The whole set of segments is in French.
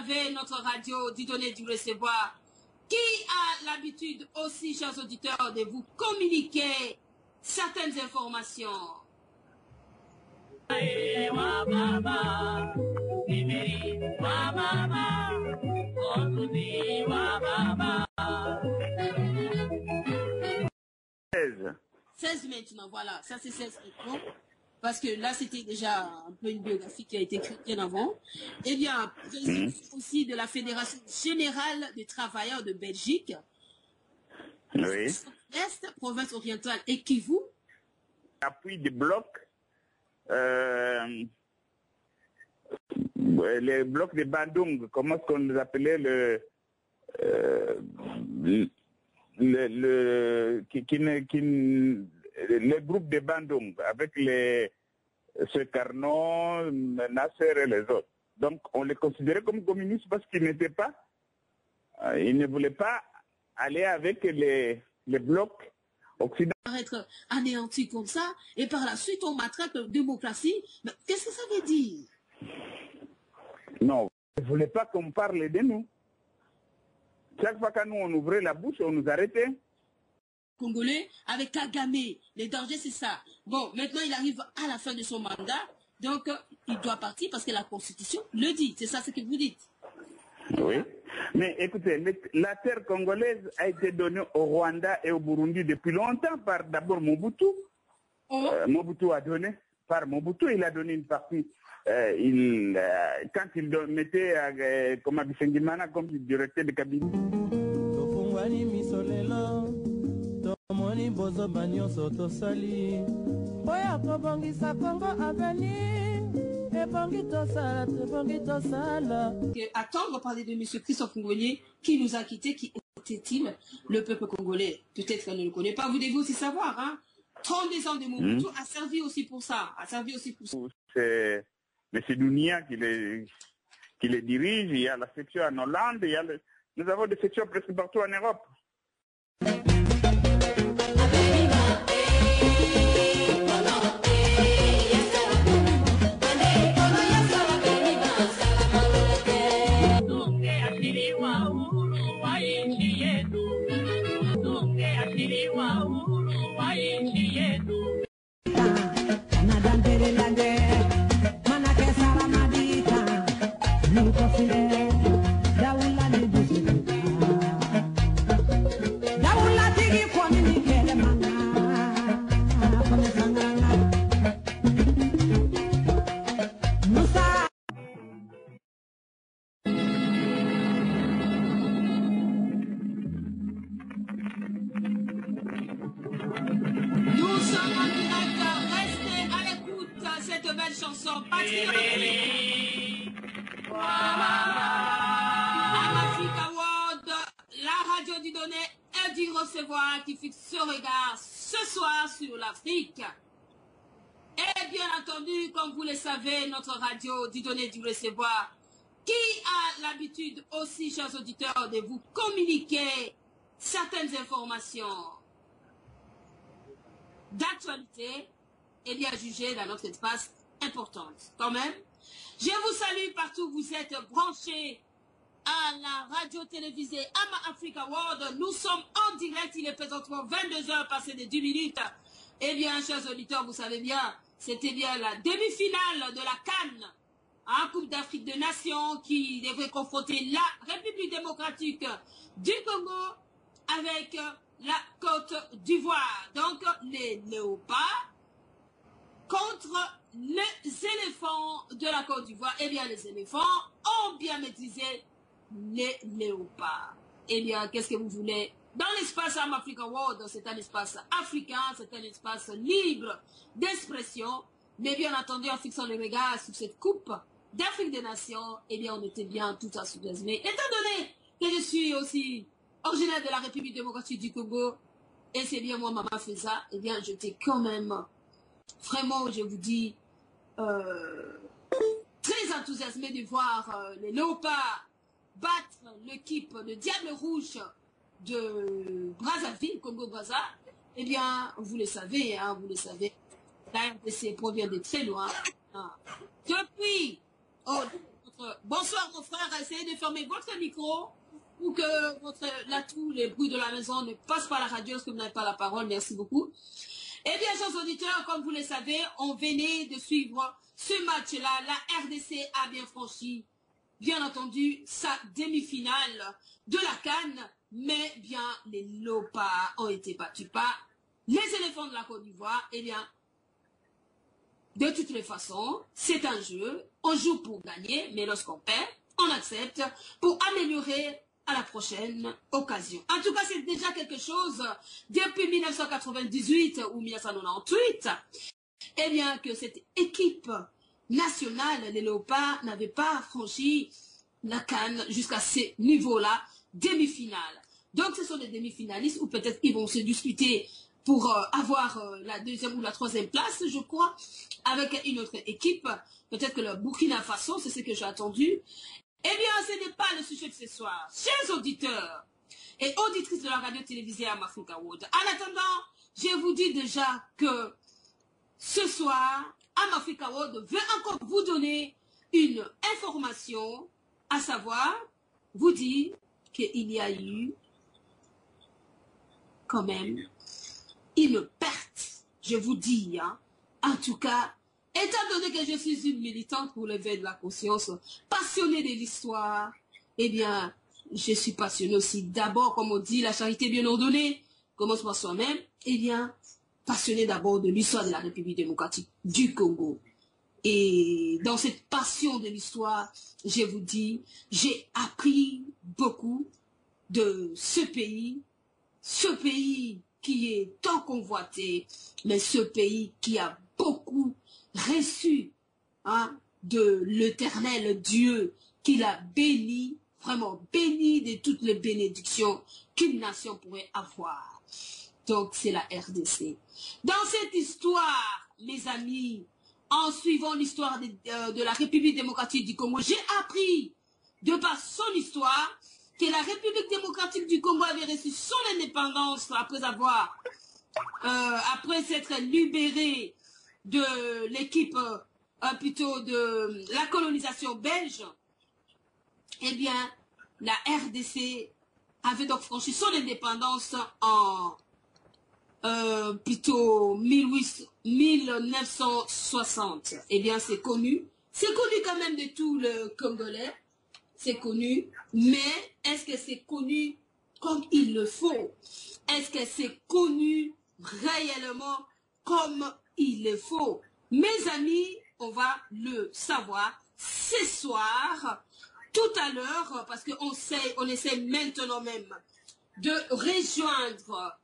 savez, notre radio du donner, du recevoir, qui a l'habitude aussi, chers auditeurs, de vous communiquer certaines informations. Seize. 16 maintenant, voilà, ça c'est 16 maintenant. Parce que là, c'était déjà un peu une biographie qui a été écrite bien avant. Eh bien, président aussi de la Fédération Générale des Travailleurs de Belgique. Oui. Est, province orientale et Kivu. Appui des blocs, les blocs de Bandung, comment est-ce qu'on les appelait les groupes de Bandung, avec ce Carnot, Nasser et les autres. Donc, on les considérait comme communistes parce qu'ils n'étaient pas, ils ne voulaient pas aller avec les blocs occidentaux. Être anéanti comme ça, et par la suite, on matraque la démocratie. Mais qu'est-ce que ça veut dire? Non, ils ne voulaient pas qu'on parle de nous. Chaque fois que nous, on ouvrait la bouche, on nous arrêtait. Congolais avec Kagame. Les dangers, c'est ça. Bon, maintenant, il arrive à la fin de son mandat. Donc, il doit partir parce que la Constitution le dit. C'est ça ce que vous dites. Oui. Mais écoutez, la terre congolaise a été donnée au Rwanda et au Burundi depuis longtemps par d'abord Mobutu. Mobutu a donné. Par Mobutu, il a donné une partie. Quand il mettait comme Abisengimana comme directeur de cabinet. Attendre parler de M. Christophe Ngouélé, qui nous a quittés, qui était-il le peuple congolais? Peut-être qu'on ne le connaît pas, vous devez aussi savoir, hein. 32 ans de Mobutu a servi aussi pour ça, C'est M. Dounia qui les dirige, il y a la section en Hollande, nous avons des sections presque partout en Europe. Qui fixe ce regard ce soir sur l'Afrique. Et bien entendu, comme vous le savez, notre radio du donner du recevoir, qui a l'habitude aussi, chers auditeurs, de vous communiquer certaines informations d'actualité et bien jugées dans notre espace importantes. Quand même, je vous salue partout où vous êtes branchés à la radio-télévisée Ama Africa World. Nous sommes en direct, il est présentement 22h passé de 10 minutes. Eh bien, chers auditeurs, vous savez bien, c'était bien la demi-finale de la CAN, hein, Coupe d'Afrique des Nations, qui devrait confronter la République démocratique du Congo avec la Côte d'Ivoire. Donc, les léopards contre les éléphants de la Côte d'Ivoire. Eh bien, les éléphants ont bien maîtrisé les léopards. Eh bien, qu'est-ce que vous voulez? Dans l'espace Am Africa World, c'est un espace africain, c'est un espace libre d'expression, mais bien entendu, en fixant les regards sur cette coupe d'Afrique des Nations, eh bien, on était bien tout enthousiasmés. Étant donné que je suis aussi originaire de la République démocratique du Congo, et c'est bien moi, Maman Feza, eh bien, j'étais quand même, vraiment, je vous dis, très enthousiasmé de voir les léopards battre l'équipe de Diable Rouge de Brazzaville, Congo-Brazza. Eh bien, vous le savez, hein, vous le savez, la RDC provient de très loin. Hein. Depuis votre... Bonsoir, mon frère. Essayez de fermer votre micro pour que tous les bruits de la maison ne passent pas à la radio parce que vous n'avez pas la parole. Merci beaucoup. Eh bien, chers auditeurs, comme vous le savez, on venait de suivre ce match-là. La RDC a bien franchi, bien entendu, sa demi-finale de la CAN. Mais bien, les Lopas ont été battus par les éléphants de la Côte d'Ivoire. Eh bien, de toutes les façons, c'est un jeu. On joue pour gagner, mais lorsqu'on perd, on accepte pour améliorer à la prochaine occasion. En tout cas, c'est déjà quelque chose depuis 1998 ou 1998. Eh bien, que cette équipe nationale, les Léopards, n'avait pas franchi la CAN jusqu'à ces niveaux-là, demi-finale. Donc, ce sont des demi-finalistes ou peut-être qu'ils vont se disputer pour avoir la deuxième ou la troisième place, je crois, avec une autre équipe. Peut-être que le Burkina Faso, c'est ce que j'ai attendu. Eh bien, ce n'est pas le sujet de ce soir. Chers auditeurs et auditrices de la radio-télévisée Am Africa World, en attendant, je vous dis déjà que ce soir, Am Africa World veut encore vous donner une information, à savoir, vous dire qu'il y a eu quand même une perte, je vous dis, hein. En tout cas, étant donné que je suis une militante pour l'éveil de la conscience, passionnée de l'histoire, eh bien, je suis passionnée aussi d'abord, comme on dit, la charité bien ordonnée, commence par soi-même, eh bien, passionnée d'abord de l'histoire de la République démocratique du Congo. Et dans cette passion de l'histoire, je vous dis, j'ai appris beaucoup de ce pays qui est tant convoité, mais ce pays qui a beaucoup reçu, hein, de l'Éternel Dieu, qui l'a béni, vraiment béni de toutes les bénédictions qu'une nation pourrait avoir. Donc c'est la RDC. Dans cette histoire, mes amis, en suivant l'histoire de la République démocratique du Congo, j'ai appris, de par son histoire, que la République démocratique du Congo avait reçu son indépendance après s'être libérée de l'équipe, plutôt de la colonisation belge. Eh bien, la RDC avait donc franchi son indépendance en plutôt 1960. Eh bien, c'est connu. C'est connu quand même de tout le Congolais. C'est connu, mais est-ce que c'est connu comme il le faut? Est-ce que c'est connu réellement comme il le faut? Mes amis, on va le savoir ce soir, tout à l'heure, parce qu'on essaie maintenant même de rejoindre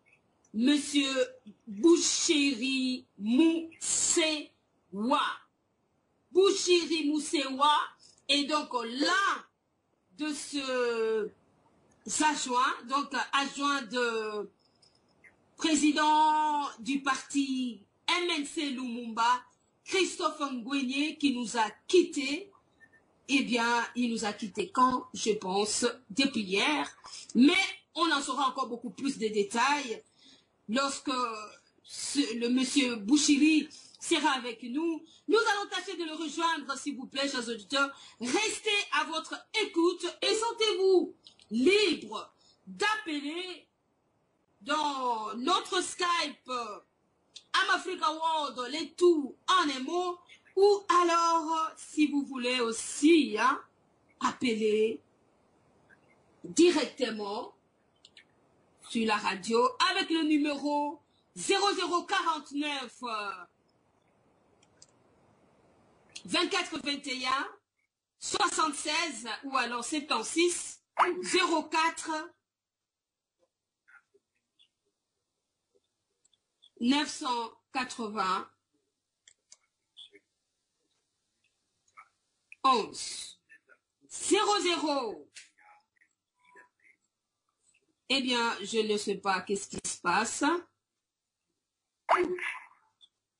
Monsieur Bouchiri Moussewa. Bouchiri Moussewa est donc l'un de ce adjoint, donc adjoint de président du parti MNC Lumumba, Christophe Ngwenye, qui nous a quittés. Eh bien, il nous a quittés quand, je pense, depuis hier. Mais on en saura encore beaucoup plus de détails lorsque le monsieur Bouchiri sera avec nous. Nous allons tâcher de le rejoindre, s'il vous plaît, chers auditeurs. Restez à votre écoute et sentez-vous libre d'appeler dans notre Skype Am Africa World, les tout en un mot, ou alors, si vous voulez aussi, hein, appeler directement sur la radio avec le numéro 0049 24 21 76 ou alors 76 04 980 11 00. Eh bien, je ne sais pas qu'est-ce qui se passe.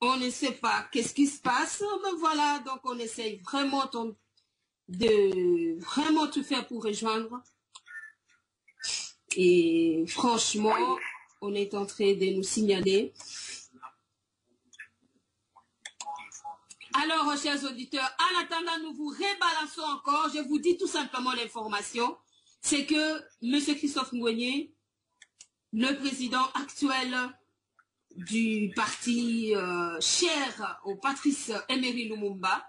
On ne sait pas qu'est-ce qui se passe. Mais voilà, donc on essaye vraiment de vraiment tout faire pour rejoindre. Et franchement, on est en train de nous signaler Alors, chers auditeurs, en attendant, nous vous rebalançons encore. Je vous dis tout simplement l'information. C'est que M. Christophe Ngouegné, le président actuel du parti cher au Patrice Emery Lumumba,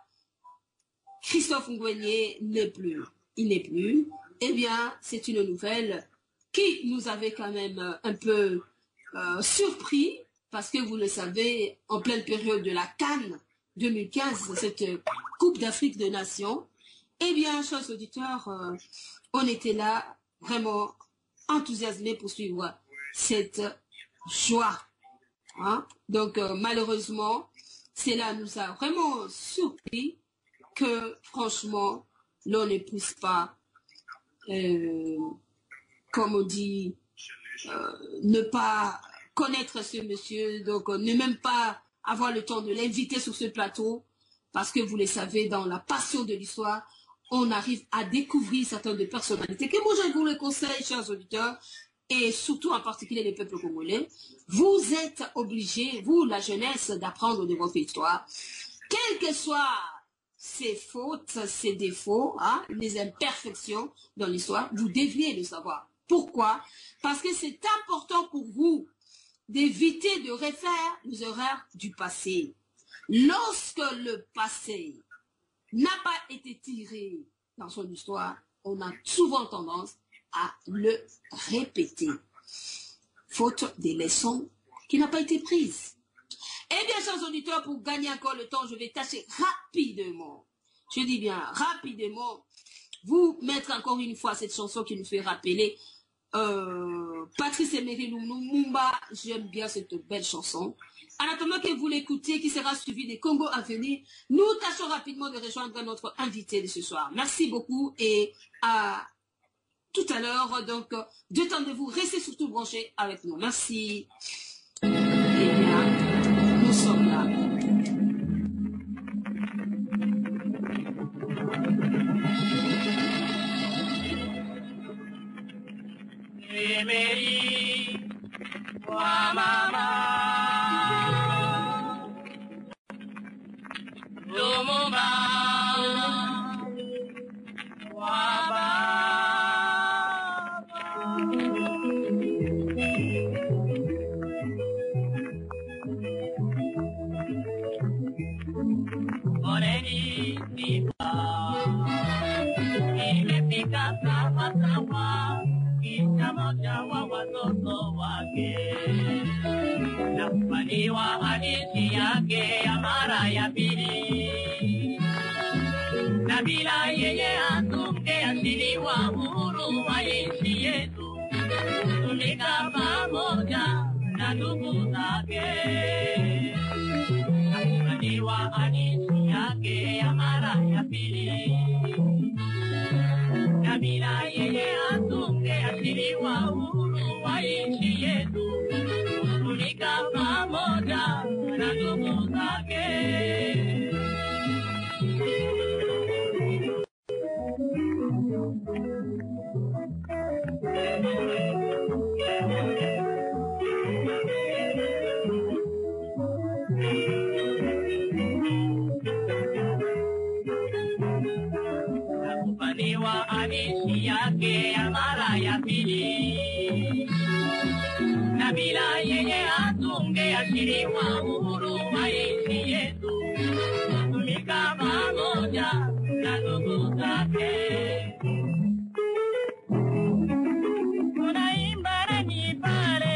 Christophe Ngouegné n'est plus. Il n'est plus. Eh bien, c'est une nouvelle qui nous avait quand même un peu surpris, parce que vous le savez, en pleine période de la CAN 2015, cette Coupe d'Afrique des Nations, eh bien, chers auditeurs, on était là vraiment enthousiasmés pour suivre cette joie. Hein? Donc, malheureusement, cela nous a vraiment surpris que, franchement, l'on ne puisse pas, comme on dit, ne pas connaître ce monsieur, donc ne même pas avoir le temps de l'inviter sur ce plateau, parce que vous le savez, dans la passion de l'histoire, on arrive à découvrir certaines personnalités que moi je vous le conseille, chers auditeurs, et surtout en particulier les peuples congolais. Vous êtes obligés, vous, la jeunesse, d'apprendre de votre histoire, quelles que soient ses fautes, ses défauts, hein, les imperfections dans l'histoire, vous devriez le savoir. Pourquoi? Parce que c'est important pour vous d'éviter de refaire les erreurs du passé. Lorsque le passé n'a pas été tiré dans son histoire, on a souvent tendance à le répéter. Faute des leçons qui n'ont pas été prises. Eh bien, chers auditeurs, pour gagner encore le temps, je vais tâcher rapidement, je dis bien rapidement, vous mettre encore une fois cette chanson qui nous fait rappeler Patrice Emery Lumumba. J'aime bien cette belle chanson. En attendant que vous l'écoutiez, qui sera suivi des Congo à venir, nous tâchons rapidement de rejoindre notre invité de ce soir. Merci beaucoup et à tout à l'heure. Donc, détendez-vous, restez surtout branchés avec nous. Merci. Eh bien, nous sommes là. Emery, wa mama, Lumumba, wa baba. Oreni sipa, imefika sawa sawa. Moja wa watoto wake na kufaniwa hadithi yake ya mara ya pili, na bila yeye hatungeachiliwa uhuru wa nchi yetu, tumika pamoja na ndugu zake na kufaniwa hadithi yake ya mara ya pili, na bila yeye hatungeachiliwa uhuru wa nchi yetu, tumika pamoja na ndugu zake. Nakufaniwa hadithi yake ya mara ya pili, na bila yeye hatungeachiliwa uhuru wa nchi yetu, tumika pamoja na ndugu zake. Tunaimba rangi pale,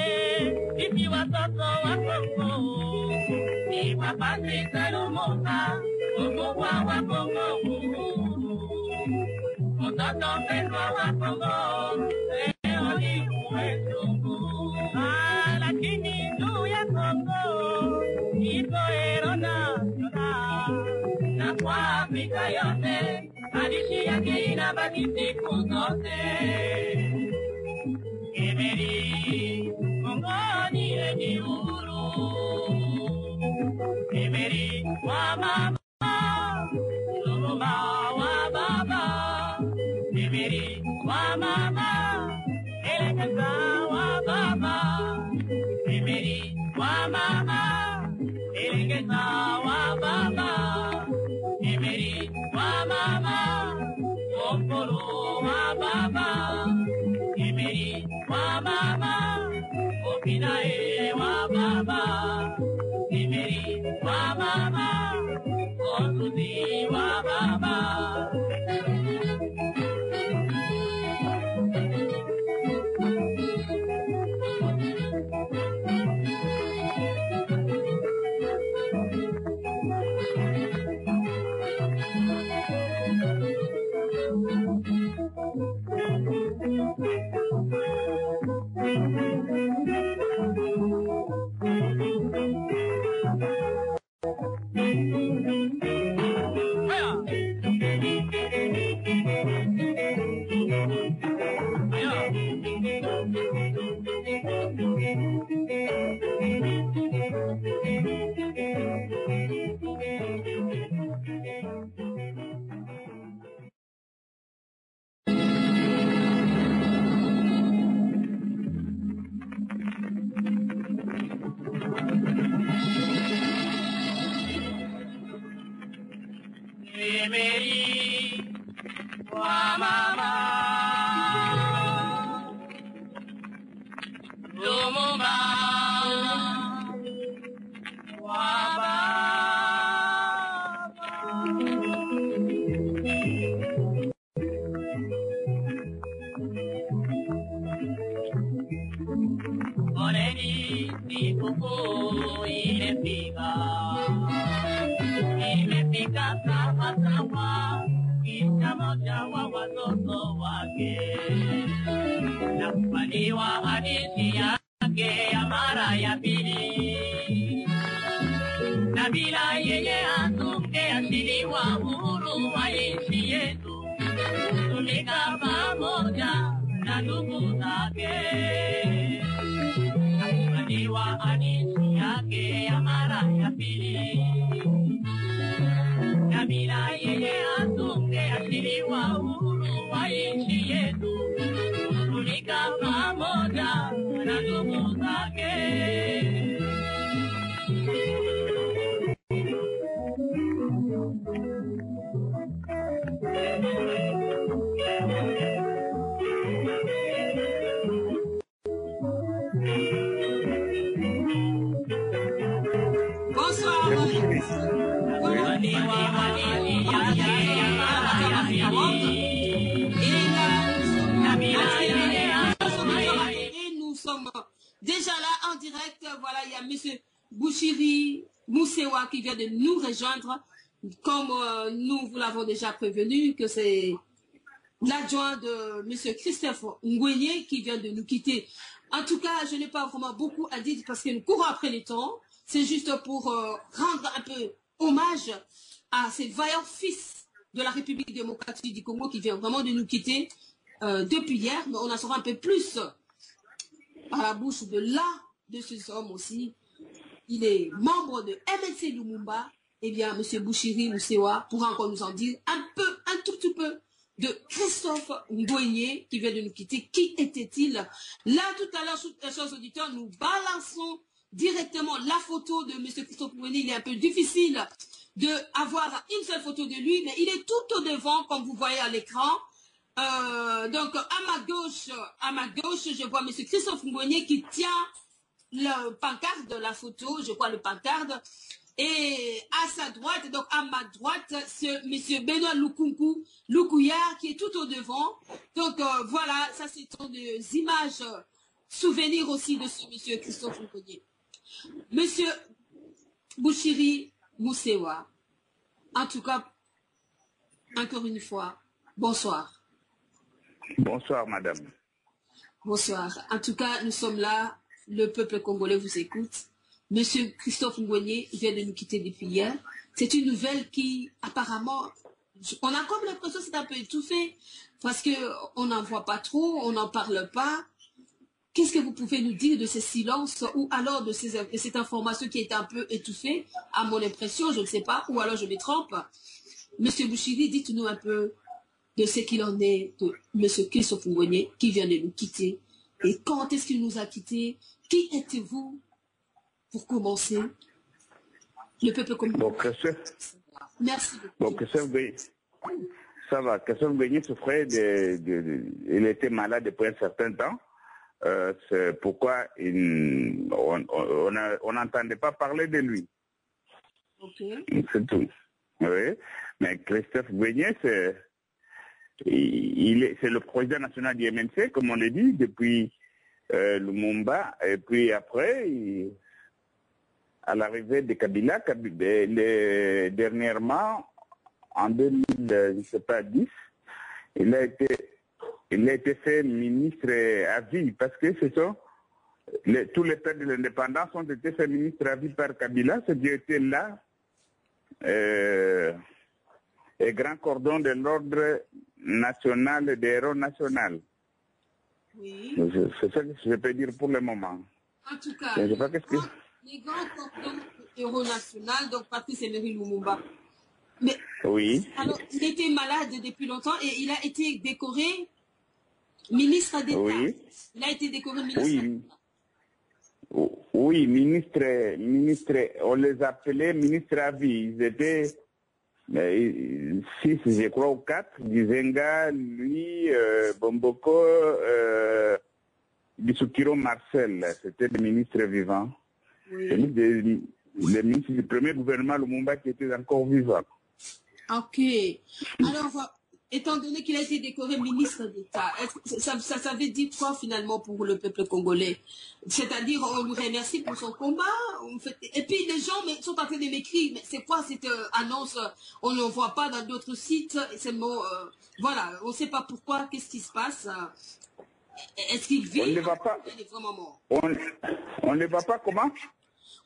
sisi watoto wa Kongo, ni Patrice Lumumba, mkubwa wa Kongo, mtoto mpendwa wa Kongo, leo ni wetu. Lakini juu ya Kongo ipo national, na kwa Afrika yote hadithi yake inabaki siku zote. Emery, Kongo ni yenye uhuru. Emery wa mama, Lumumba wa baba. Emery wa mama, elekeza wa baba. Emery wa mama, elekeza wa baba. Emery, wa mama, Lumumba, wa baba. Moreni, sikukuu imefika sawa sawa, kisha moja wa watoto wake na kufaniwa hadithi yake ya mara ya pili, na bila yeye hatungeachiliwa uhuru wa nchi yetu, kutumika pamoja na ndugu zake. Na kufaniwa hadithi yake ya mara ya pili, na bila yeye hatungeachiliwa uhuru wa nchi yetu, kutumika pamoja na ndugu zake. Et nous sommes déjà là en direct. Voilà, il y a M. Bouchiri Moussewa qui vient de nous rejoindre. Comme nous vous l'avons déjà prévenu, que c'est l'adjoint de M. Christophe Ngwenye qui vient de nous quitter. En tout cas, je n'ai pas vraiment beaucoup à dire parce que nous courons après le temps. C'est juste pour rendre un peu hommage à ces vaillants fils de la République démocratique du Congo qui vient vraiment de nous quitter depuis hier. Mais on en saura un peu plus à la bouche de ces hommes aussi. Il est membre de MLC Lumumba. Eh bien, M. Bouchiri Moussewa pourra encore nous en dire un tout petit peu de Christophe Ngwenye qui vient de nous quitter. Qui était-il? Là, tout à l'heure, chers auditeurs, nous balançons directement la photo de M. Christophe Ngwenye. Il est un peu difficile d'avoir une seule photo de lui, mais il est tout au devant, comme vous voyez à l'écran. Donc, à ma gauche, je vois M. Christophe Ngwenye qui tient le pancarte de la photo, je vois le pancarte. Et à sa droite, donc à ma droite, c'est M. Benoît Lukuya qui est tout au devant. Donc voilà, ça c'est des images souvenirs aussi de ce M. Christophe Ngwenye. M. Bouchiri Moussewa, en tout cas, encore une fois, bonsoir. Bonsoir, madame. Bonsoir. En tout cas, nous sommes là, le peuple congolais vous écoute. Monsieur Christophe Ngwenye vient de nous quitter depuis hier. C'est une nouvelle qui, apparemment, on a comme l'impression que c'est un peu étouffé, parce qu'on n'en voit pas trop, on n'en parle pas. Qu'est-ce que vous pouvez nous dire de ces silences ou alors de cette information qui est un peu étouffée, à mon impression, je ne sais pas, ou alors je me trompe. Monsieur Bouchiri, dites-nous un peu de ce qu'il en est de Monsieur Christophe Ngwenye qui vient de nous quitter. Et quand est-ce qu'il nous a quittés? Qui êtes-vous? Pour commencer, le peuple comme bon, merci beaucoup. Bon, ça va. Christophe Ngwenye souffrait il était malade depuis un certain temps. C'est pourquoi on n'entendait pas parler de lui. Okay. C'est tout. Oui. Mais Christophe Ngwenye, c'est le président national du MNC, comme on l'a dit, depuis Lumumba. Et puis après, à l'arrivée de Kabila, dernièrement, en 2010, il a été fait ministre à vie, parce que ce sont tous les pères de l'indépendance ont été faits ministres à vie par Kabila, ce qui était là, et grand cordon de l'ordre national des héros national. Oui. C'est ça que je peux dire pour le moment. En tout cas, je sais pas qu'est-ce que... les grands cordons héros national, donc Patrice Emery Lumumba. Mais, oui. Alors, il était malade depuis longtemps et il a été décoré ministre d'État. Oui. Il a été décoré ministre d'État. Oui, ministre, on les appelait ministres à vie. Ils étaient 6, je crois, ou 4, Gizenga, lui, Bomboko, Bissoukiro Marcel, c'était le ministre vivant. Oui. Le ministre du premier gouvernement Lumumba qui était encore vivant. Ok. Alors, étant donné qu'il a été décoré ministre d'État, ça veut dire quoi finalement pour le peuple congolais? C'est-à-dire, on lui remercie pour son combat. Et puis les gens sont en train de m'écrire, mais c'est quoi cette annonce? On ne le voit pas dans d'autres sites. Voilà, on ne sait pas pourquoi, qu'est-ce qui se passe. Est-ce qu'il vit? On ne va pas. Il est vraiment mort. On ne va pas comment?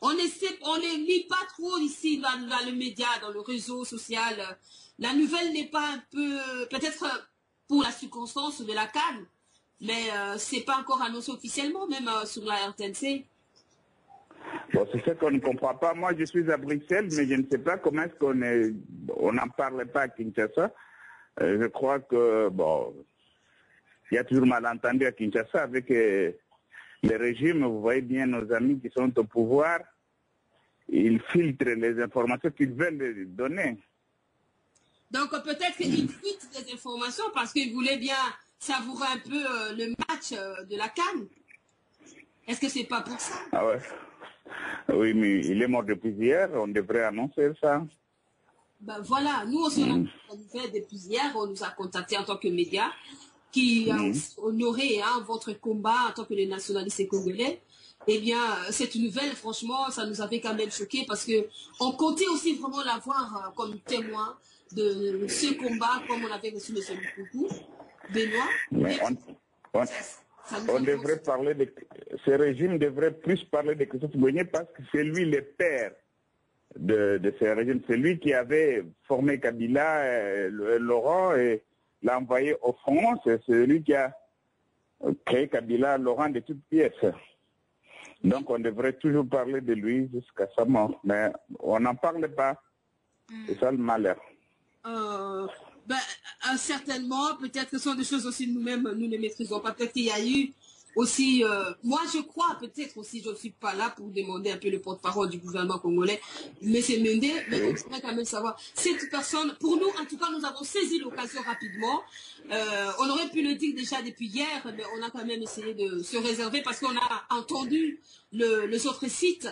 On ne lit pas trop ici dans le média, dans le réseau social. La nouvelle n'est pas un peu, peut-être pour la circonstance de la CAN, mais c'est pas encore annoncé officiellement, même sur la RTNC. Bon, c'est ce qu'on ne comprend pas. Moi, je suis à Bruxelles, mais je ne sais pas comment est-ce qu'on n'en parle pas à Kinshasa. Je crois que, bon, il y a toujours malentendu à Kinshasa avec les régimes. Vous voyez bien nos amis qui sont au pouvoir, ils filtrent les informations qu'ils veulent donner. Donc peut-être qu'ils filtrent des informations parce qu'ils voulaient bien savourer un peu le match de la CAN. Est-ce que c'est pas pour ça? Ah ouais. Oui, mais il est mort depuis hier, on devrait annoncer ça. Ben voilà, nous aussi on a fait depuis hier, on nous a contactés en tant que médias qui a honoré votre combat en tant que les nationalistes congolais. Eh bien, cette nouvelle, franchement, ça nous avait quand même choqué parce qu'on comptait aussi vraiment l'avoir comme témoin de ce combat, comme on avait reçu M. Lukuku, Benoît. On devrait parler de... Ce régime devrait plus parler de Christophe Mbouenya parce que c'est lui le père de ce régime. C'est lui qui avait formé Kabila, Laurent, et l'a envoyé au front. C'est celui qui a créé Kabila, Laurent, de toutes pièces. Donc on devrait toujours parler de lui jusqu'à sa mort. Mais on n'en parle pas. C'est ça le malheur. Certainement, peut-être que ce sont des choses aussi nous-mêmes, nous ne maîtrisons pas. Peut-être qu'il y a eu aussi, moi je crois peut-être aussi, je ne suis pas là pour demander un peu le porte-parole du gouvernement congolais, mais c'est Mendé, mais on pourrait quand même savoir, cette personne, pour nous en tout cas, nous avons saisi l'occasion rapidement, on aurait pu le dire déjà depuis hier, mais on a quand même essayé de se réserver parce qu'on a entendu les autres sites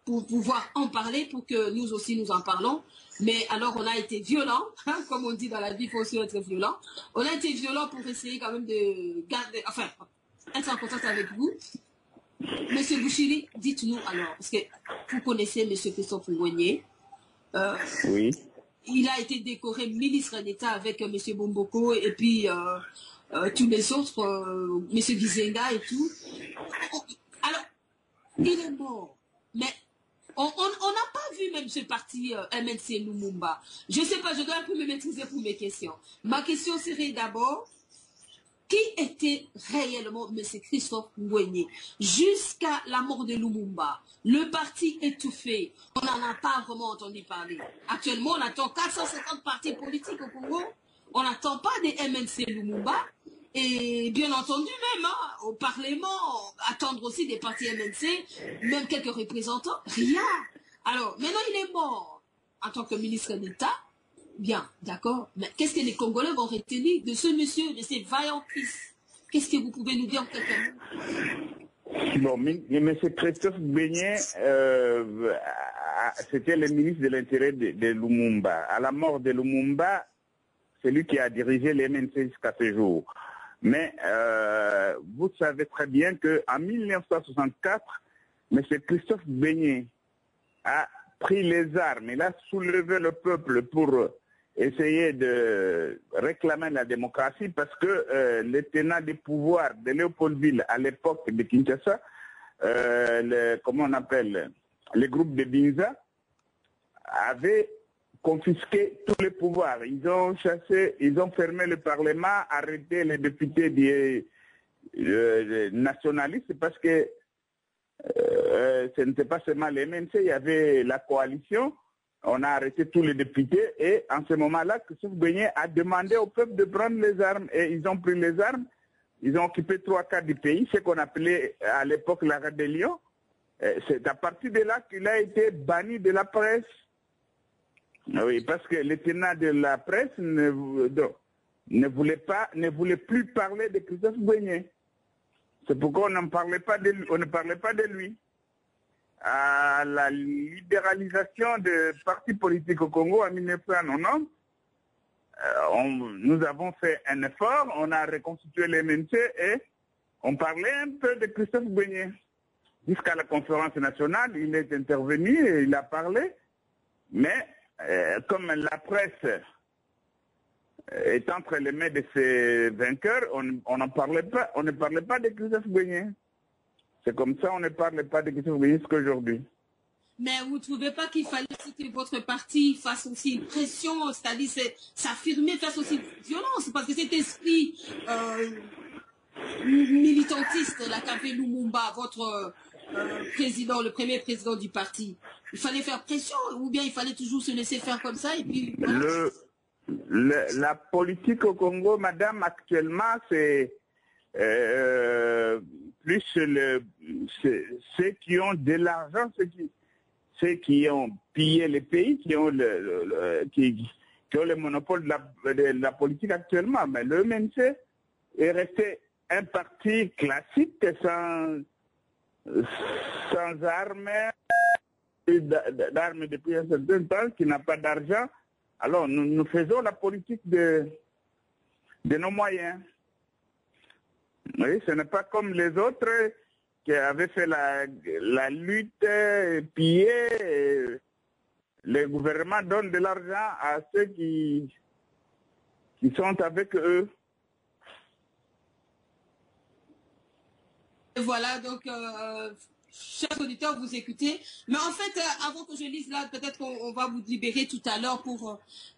pour pouvoir en parler, pour que nous aussi nous en parlons. Mais alors on a été violent, comme on dit dans la vie, il faut aussi être violent. On a été violent pour essayer quand même de garder, enfin, être en contact avec vous. Monsieur Bouchiri, dites-nous alors, parce que vous connaissez Monsieur Christophe Mbouenya. Oui. Il a été décoré ministre d'État avec Monsieur Bomboko et puis tous les autres, Monsieur Gizenga et tout. Alors, il est mort, mais on n'a pas vu même ce parti MNC Lumumba. Je ne sais pas, je dois un peu me maîtriser pour mes questions. Ma question serait d'abord, qui était réellement M. Christophe Mbouenya jusqu'à la mort de Lumumba? Le parti étouffé, on n'en a pas vraiment entendu parler. Actuellement, on attend 450 partis politiques au Congo. On n'attend pas des MNC Lumumba. Et bien entendu même, au Parlement, attendre aussi des partis MNC, même quelques représentants, rien. Alors, maintenant il est mort en tant que ministre d'État. Bien, d'accord. Mais qu'est-ce que les Congolais vont retenir de ce monsieur, de ces vaillants fils? Qu'est-ce que vous pouvez nous dire en quelques mots? Bon, M. Christophe Mbouenya, c'était le ministre de l'Intérieur de Lumumba. À la mort de Lumumba, c'est lui qui a dirigé les MNC jusqu'à ce jour. Mais vous savez très bien qu'en 1964, M. Christophe Mbouenya a pris les armes, il a soulevé le peuple pour essayer de réclamer la démocratie parce que les tenants du pouvoir de Léopoldville à l'époque de Kinshasa, comment on appelle, les groupes de Binza, avaient confisqué tous les pouvoirs. Ils ont chassé, ils ont fermé le Parlement, arrêté les députés des nationalistes parce que ce n'était pas seulement les MNC, il y avait la coalition. On a arrêté tous les députés et en ce moment-là, Christophe Mbouenya a demandé au peuple de prendre les armes et ils ont pris les armes. Ils ont occupé 3/4 du pays, ce qu'on appelait à l'époque la rébellion. C'est à partir de là qu'il a été banni de la presse. Oui, parce que le tenant de la presse ne voulait plus parler de Christophe Bouigné. C'est pourquoi on ne parlait pas de lui. À la libéralisation des partis politiques au Congo en 1990, nous avons fait un effort, on a reconstitué les MNC et on parlait un peu de Christophe Bouigné. Jusqu'à la conférence nationale, il est intervenu et il a parlé, mais comme la presse est entre les mains de ses vainqueurs, on ne parlait pas de Christophe Bouigné. C'est comme ça, on ne parle pas de Christophe Bouigné jusqu'à aujourd'hui. Mais vous ne trouvez pas qu'il fallait que votre parti fasse aussi une pression, c'est-à-dire s'affirmer face aussi une violence, parce que cet esprit militantiste, la qu'avait Lumumba, votre président, le premier président du parti, il fallait faire pression ou bien il fallait toujours se laisser faire comme ça et puis... Voilà. La politique au Congo, madame, actuellement, c'est plus ceux qui ont de l'argent, ceux qui ont pillé les pays, qui ont le monopole de la politique actuellement. Mais le MNC est resté un parti classique sans armes depuis un certain temps, qui n'a pas d'argent. Alors, nous faisons la politique de nos moyens. Oui, ce n'est pas comme les autres qui avaient fait la lutte, pillée. Le gouvernement donne de l'argent à ceux qui sont avec eux. Et voilà, donc, chers auditeurs, vous écoutez. Mais en fait, avant que je lise là, peut-être qu'on va vous libérer tout à l'heure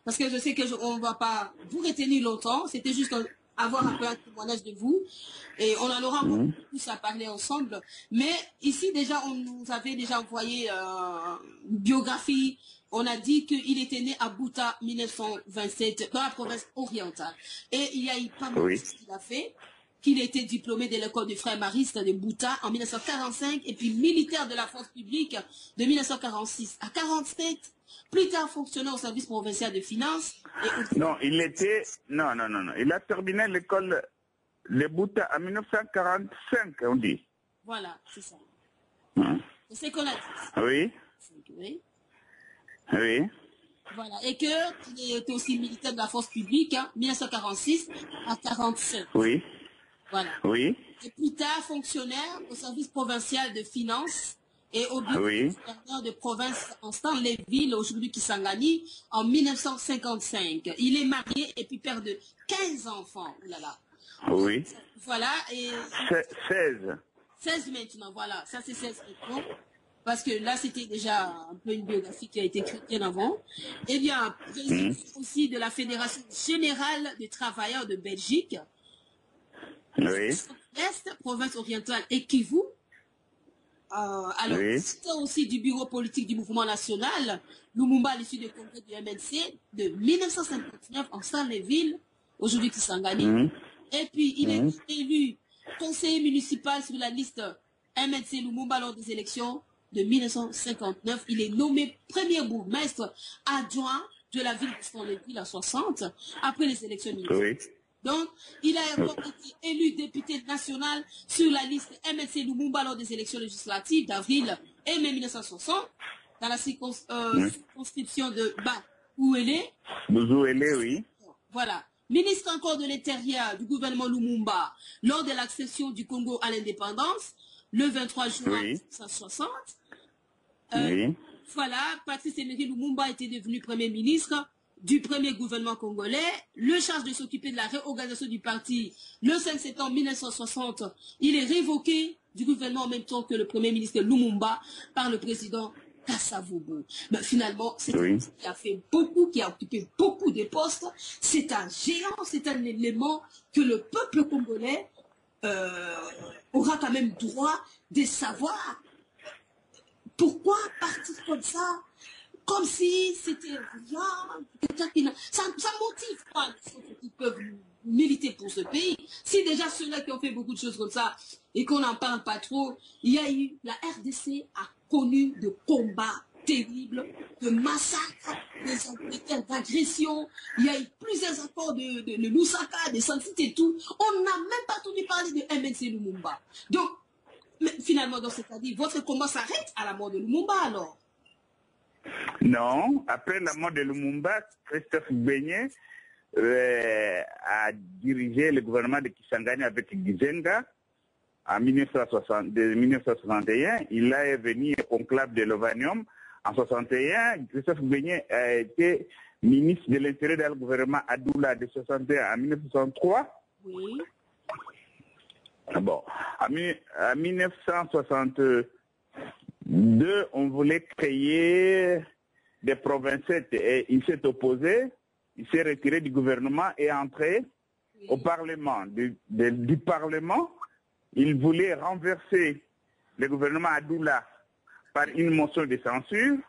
parce que je sais qu'on ne va pas vous retenir longtemps. C'était juste avoir un peu un témoignage de vous. Et on en aura beaucoup plus à parler ensemble. Mais ici, déjà, on nous avait déjà envoyé une biographie. On a dit qu'il était né à Bouta 1927, dans la province orientale. Et il y a eu pas mal de choses qu'il a fait. Qu'il était diplômé de l'école du frère mariste de Bouta en 1945 et puis militaire de la force publique de 1946 à 47. Plus tard fonctionnant au service provincial de finances. Non, il a terminé l'école de Bouta en 1945, on dit. Voilà, c'est ça. C'est ce qu'on a dit. Oui. Oui. Voilà, et qu'il était aussi militaire de la force publique, 1946 à 47. Oui. Voilà. Oui. Et plus tard, fonctionnaire au service provincial de finances et au bureau gouverneur de province en Stanleyville, aujourd'hui Kisangani, en 1955. Il est marié et puis père de 15 enfants. Oh là là. Oui. Voilà. Et 16. 16 maintenant, voilà. Ça, c'est 16 maintenant. Parce que là, c'était déjà un peu une biographie qui a été écrite bien avant. Eh bien, président aussi de la Fédération générale des travailleurs de Belgique. Oui. Est, province orientale et Kivu. Alors, c'était aussi du bureau politique du mouvement national, Lumumba à l'issue du congrès du MNC de 1959 en Stanleyville, aujourd'hui Kisangani. Et puis, il est élu conseiller municipal sur la liste MNC Lumumba lors des élections de 1959. Il est nommé premier bourgmestre adjoint de la ville de Stanleyville à 60 après les élections municipales. Donc, il a été élu député national sur la liste MNC Lumumba lors des élections législatives d'avril et mai 1960, dans la circonscription de Bououélé. Bououélé, oui. Voilà. Ministre encore de l'Intérieur du gouvernement Lumumba lors de l'accession du Congo à l'indépendance, le 23 juin 1960. Voilà, Patrice Emery Lumumba était devenu Premier ministre du premier gouvernement congolais, le charge de s'occuper de la réorganisation du parti le 5 septembre 1960. Il est révoqué du gouvernement en même temps que le Premier ministre Lumumba par le président Kasavubu. Mais finalement, c'est un qui a fait beaucoup, qui a occupé beaucoup de postes. C'est un géant, c'est un élément que le peuple congolais aura quand même droit de savoir. Pourquoi partir comme ça? Comme si c'était rien. Ça motive pas ceux qui peuvent militer pour ce pays. Si déjà ceux-là qui ont fait beaucoup de choses comme ça et qu'on n'en parle pas trop, il y a eu, la RDC a connu de combats terribles, de massacres, d'agressions. Il y a eu plusieurs accords de Lusaka, de Saint-Tite et tout. On n'a même pas entendu parler de MNC Lumumba. Donc, finalement, c'est-à-dire, votre combat s'arrête à la mort de Lumumba alors? Non, après la mort de Lumumba, Christophe Beignet a dirigé le gouvernement de Kisangani avec Gizenga en 1961. Il est venu au conclave de Lovanium. En 1961, Christophe Beignet a été ministre de l'Intérieur dans le gouvernement Adoula de 1961 à 1963. Oui. Bon, en 1962, on voulait créer des provincettes et il s'est opposé. Il s'est retiré du gouvernement et est entré au Parlement. Du Parlement, il voulait renverser le gouvernement Adoula par une motion de censure.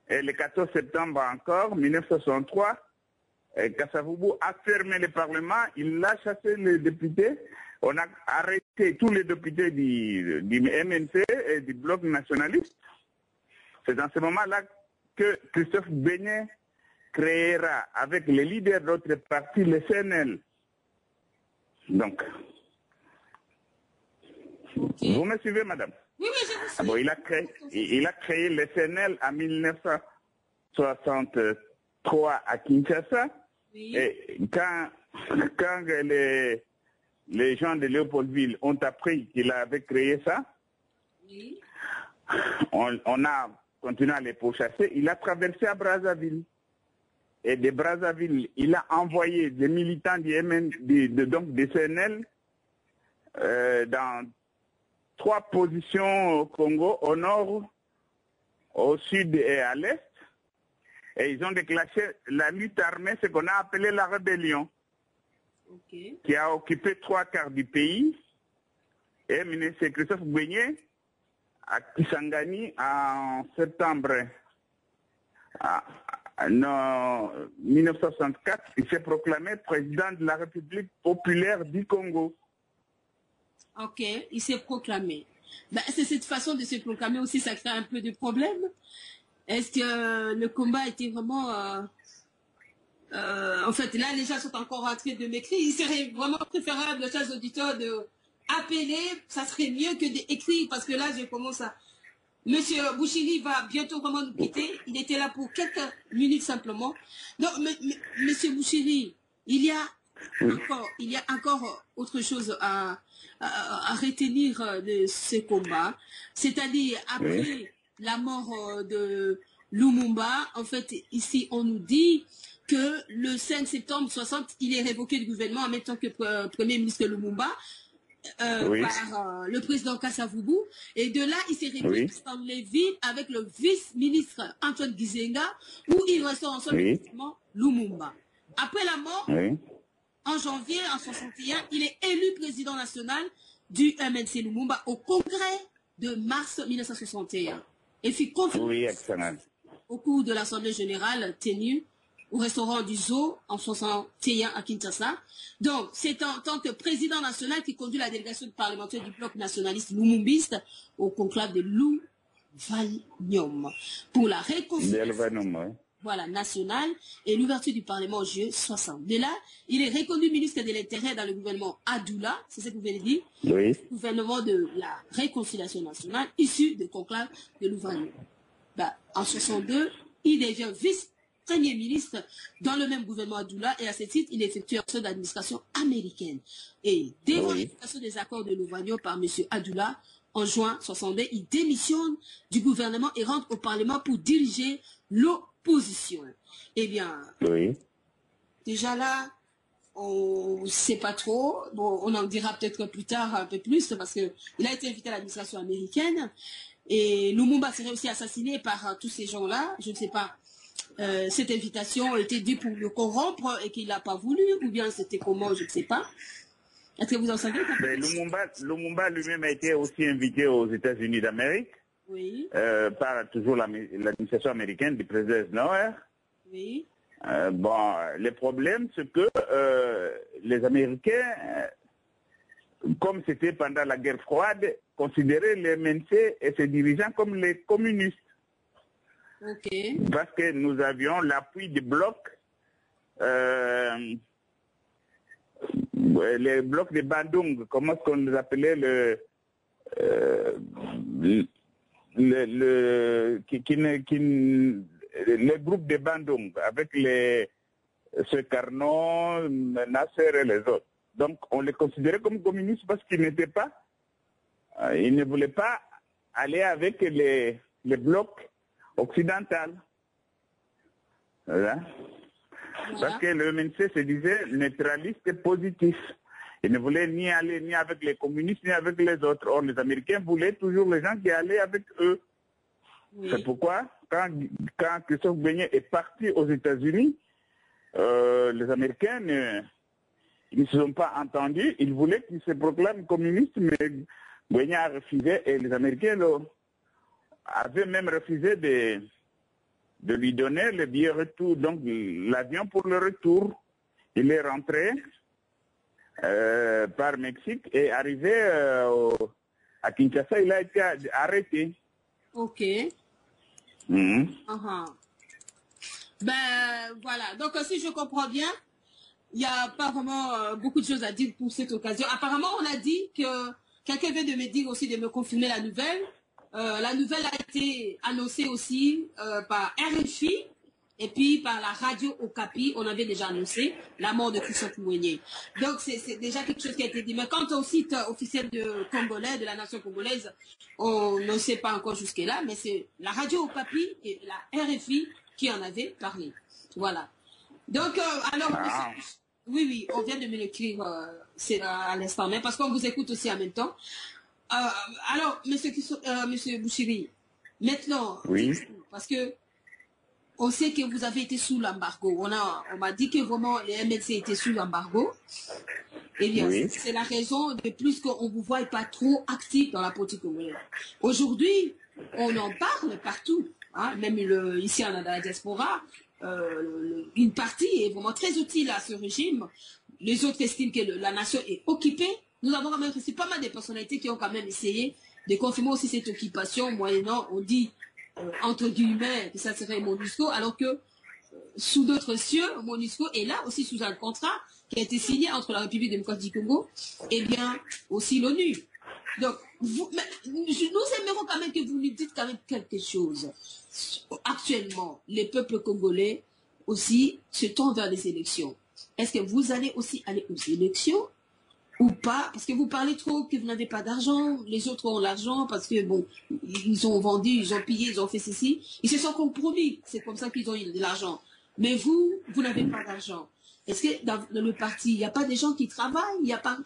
Et le 14 septembre encore, 1963, Kasavubu a fermé le Parlement. Il a chassé les députés. On a arrêté tous les députés du MNC et du Bloc nationaliste. C'est dans ce moment-là que Christophe Beignet créera avec les leaders d'autres partis le CNL. Donc, vous me suivez, madame? Oui, oui, je vous suis. Bon, il a créé le CNL en 1963 à Kinshasa. Oui. Et quand les gens de Léopoldville ont appris qu'il avait créé ça, Oui. on a continué à les pourchasser. Il a traversé à Brazzaville. Et de Brazzaville, il a envoyé des militants du CNL dans 3 positions au Congo, au nord, au sud et à l'est. Et ils ont déclenché la lutte armée, ce qu'on a appelé la rébellion, qui a occupé 3/4 du pays. Et c'est Christophe Beignet à Kisangani en septembre 1964, il s'est proclamé président de la République populaire du Congo. Ok, il s'est proclamé. Ben, c'est cette façon de se proclamer aussi, ça crée un peu de problème. Est-ce que le combat était vraiment... en fait, là, les gens sont encore en train de m'écrire. Il serait vraiment préférable, chers auditeurs, de appeler. Ça serait mieux que d'écrire, parce que là, je commence à... Monsieur Bouchiri va bientôt vraiment nous quitter. Il était là pour quelques minutes simplement. Donc, Monsieur Bouchiri, il y a encore autre chose à retenir de ce combat. C'est-à-dire, après la mort de Lumumba, en fait, ici, on nous dit que le 5 septembre 60, il est révoqué du gouvernement en même temps que Premier ministre Lumumba. Par le président Kasavubu, et de là il s'est réuni dans les villes avec le vice-ministre Antoine Gizenga, où ils restent ensemble effectivement Lumumba. Après la mort, en janvier en 61, il est élu président national du MNC Lumumba au congrès de mars 1961 et fit conférence au cours de l'Assemblée générale tenue au restaurant du Zoo en 61 à Kinshasa. Donc, c'est en tant que président national qui conduit la délégation parlementaire du bloc nationaliste lumumbiste au conclave de Louvanium pour la réconciliation nationale et l'ouverture du Parlement en juillet 60. De là, il est reconnu ministre de l'Intérieur dans le gouvernement Adoula, c'est ce que vous venez de dire, gouvernement de la réconciliation nationale issu du conclave de Louvanium. En 62, il devient Premier ministre dans le même gouvernement Adoula et à ce titre, il effectue un seul d'administration américaine. Et devant l'application des accords de Louvagno par M. Adoula, en juin 62, il démissionne du gouvernement et rentre au Parlement pour diriger l'opposition. Eh bien, déjà là, on ne sait pas trop. Bon, on en dira peut-être plus tard un peu plus parce qu'il a été invité à l'administration américaine et Lumumba serait aussi assassiné par tous ces gens-là. Je ne sais pas. Cette invitation était due pour le corrompre et qu'il n'a pas voulu, ou bien c'était comment, je ne sais pas. Est-ce que vous en savez? Lumumba lui-même a été aussi invité aux États-Unis d'Amérique par toujours l'administration américaine du président Eisenhower. Bon, le problème, c'est que les Américains, comme c'était pendant la guerre froide, considéraient les MNC et ses dirigeants comme les communistes. Okay. Parce que nous avions l'appui du bloc, les blocs de Bandung, comment est-ce qu'on les appelait les groupes de Bandung, avec ce Carnot, Nasser et les autres. Donc, on les considérait comme communistes parce qu'ils n'étaient pas, ils ne voulaient pas aller avec les blocs occidentaux. Voilà. Parce que le MNC se disait neutraliste et positif. Il ne voulait ni aller ni avec les communistes ni avec les autres. Or, les Américains voulaient toujours les gens qui allaient avec eux. Oui. C'est pourquoi, quand Christophe Beignet est parti aux États-Unis, les Américains ne se sont pas entendus. Ils voulaient qu'il se proclame communiste, mais Beignet a refusé et les Américains avaient même refusé de lui donner le billet retour, donc l'avion pour le retour. Il est rentré par Mexique et arrivé à Kinshasa, il a été arrêté. Ok. Ben voilà, donc si je comprends bien, il n'y a pas vraiment beaucoup de choses à dire pour cette occasion. Apparemment, on a dit que quelqu'un vient de me dire aussi, de me confirmer la nouvelle. La nouvelle a été annoncée aussi par RFI et puis par la radio Okapi. On avait déjà annoncé la mort de Christophe Mouigné. Donc c'est déjà quelque chose qui a été dit. Mais quant au site officiel congolais, de la nation congolaise, on ne sait pas encore jusque-là, mais c'est la radio Okapi et la RFI qui en avait parlé. Voilà. Donc, alors, oui, on vient de me l'écrire à l'instant même, parce qu'on vous écoute aussi en même temps. Alors, monsieur Bouchiri, maintenant, oui. Parce que on sait que vous avez été sous l'embargo. On m'a dit que vraiment les MLC étaient sous l'embargo. Eh bien, oui. C'est la raison de plus qu'on ne vous voit pas trop actif dans la politique congolaise. Aujourd'hui, on en parle partout, hein, même ici dans la diaspora. Une partie est vraiment très utile à ce régime. Les autres estiment que la nation est occupée. Nous avons quand même reçu pas mal de personnalités qui ont quand même essayé de confirmer aussi cette occupation, moyennant, on dit, entre guillemets, que ça serait MONUSCO, alors que sous d'autres cieux, MONUSCO est là aussi sous un contrat qui a été signé entre la République démocratique du Congo et bien aussi l'ONU. Donc, nous aimerons quand même que vous nous dites quand même quelque chose. Actuellement, les peuples congolais aussi se tournent vers les élections. Est-ce que vous allez aussi aller aux élections ou pas? Parce que vous parlez trop que vous n'avez pas d'argent, les autres ont l'argent parce que bon, ils ont vendu, ils ont pillé, ils ont fait ceci, ils se sont compromis, c'est comme ça qu'ils ont eu de l'argent. Mais vous n'avez pas d'argent. Est-ce que dans le parti, il n'y a pas des gens qui travaillent? Il y a pas.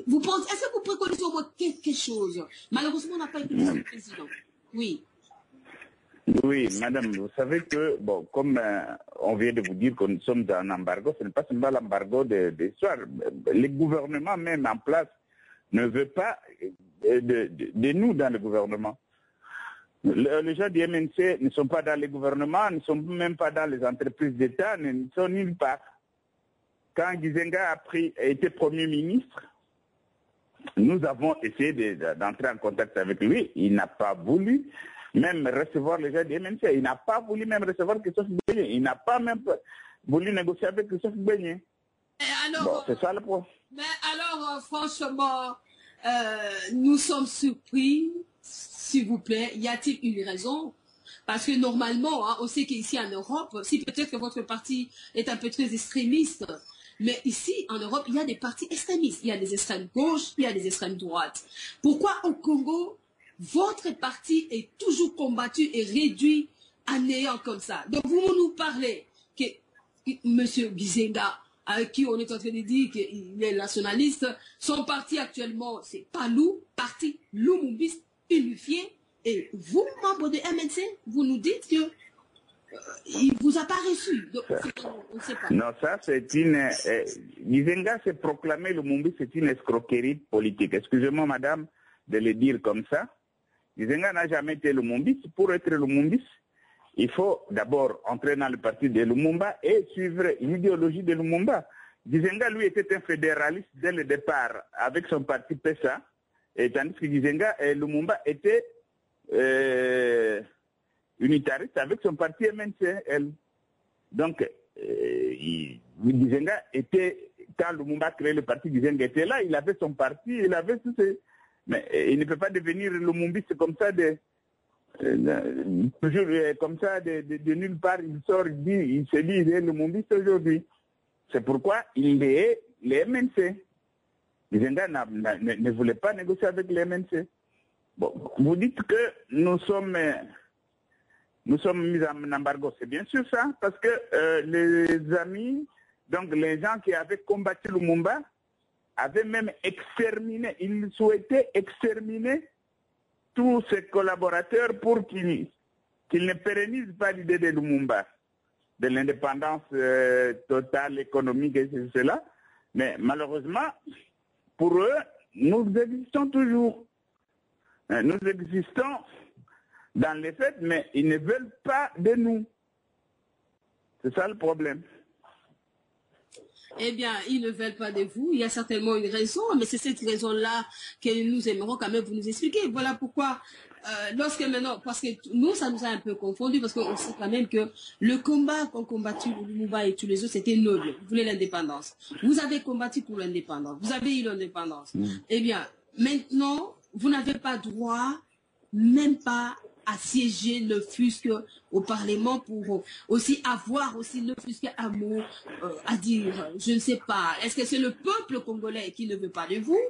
Vous pensez, est-ce que vous préconisez au moins quelque chose? Malheureusement, on n'a pas été le président. Oui. Oui, madame, vous savez que, bon, comme on vient de vous dire que nous sommes dans un embargo, ce n'est pas seulement l'embargo de soir. Le gouvernement même en place ne veut pas de nous dans le gouvernement. Les gens du MNC ne sont pas dans le gouvernement, ne sont même pas dans les entreprises d'État, ne sont nulle part. Quand Gizenga a été Premier ministre, nous avons essayé d'entrer en contact avec lui. Il n'a pas voulu même recevoir les gens du MNC. Il n'a pas voulu même recevoir Christophe Beignet. Il n'a pas même voulu négocier avec Christophe Beignet. Bon, c'est ça le point. Mais alors, franchement, nous sommes surpris, s'il vous plaît. Y a-t-il une raison? Parce que normalement, hein, on sait qu'ici en Europe, si peut-être que votre parti est un peu très extrémiste, mais ici, en Europe, il y a des partis extrémistes. Il y a des extrêmes gauches, il y a des extrêmes droites. Pourquoi au Congo, votre parti est toujours combattu et réduit à néant comme ça? Donc, vous nous parlez que M. Gizenga, avec qui on est en train de dire qu'il est nationaliste, son parti actuellement, c'est PALU, Parti Lumumbiste Unifié. Et vous, membre de MNC, vous nous dites que il ne vous a pas reçu. Donc, on ne sait pas. Non, ça c'est une... Gizenga s'est proclamé Lumumbi, c'est une escroquerie politique. Excusez-moi, madame, de le dire comme ça. Gizenga n'a jamais été Lumumbiste. Pour être Lumumbiste, il faut d'abord entrer dans le parti de Lumumba et suivre l'idéologie de Lumumba. Gizenga, lui, était un fédéraliste dès le départ avec son parti PESA, et tandis que Gizenga et Lumumba étaient unitariste avec son parti MNC, elle. Donc, Gizenga était, quand Lumumba a créé le parti, Gizenga était là, il avait son parti, il avait tout ce... Mais il ne peut pas devenir lumumbiste comme ça, toujours comme ça, de nulle part, il sort, il se dit, il est lumumbiste aujourd'hui. C'est pourquoi il est les MNC. Gizenga ne voulait pas négocier avec les MNC. Bon, vous dites que nous sommes mis en embargo. C'est bien sûr ça, parce que les amis, donc les gens qui avaient combattu Lumumba, avaient même exterminé, ils souhaitaient exterminer tous ses collaborateurs pour qu'ils ne pérennisent pas l'idée de Lumumba, de l'indépendance totale, économique et cela. Mais malheureusement, pour eux, nous existons toujours. Nous existons dans les faits, mais ils ne veulent pas de nous. C'est ça le problème. Eh bien, ils ne veulent pas de vous. Il y a certainement une raison, mais c'est cette raison-là que nous aimerons quand même vous nous expliquer. Voilà pourquoi, lorsque maintenant, parce que nous, ça nous a un peu confondus, parce qu'on sait quand même que le combat qu'ont combattu Lumumba et tous les autres, c'était noble. Vous voulez l'indépendance. Vous avez combattu pour l'indépendance. Vous avez eu l'indépendance. Eh bien, maintenant, vous n'avez pas droit, même pas à siéger le FUSC au Parlement pour aussi avoir aussi le FUSC un mot à dire. Je ne sais pas. Est-ce que c'est le peuple congolais qui ne veut pas de vous?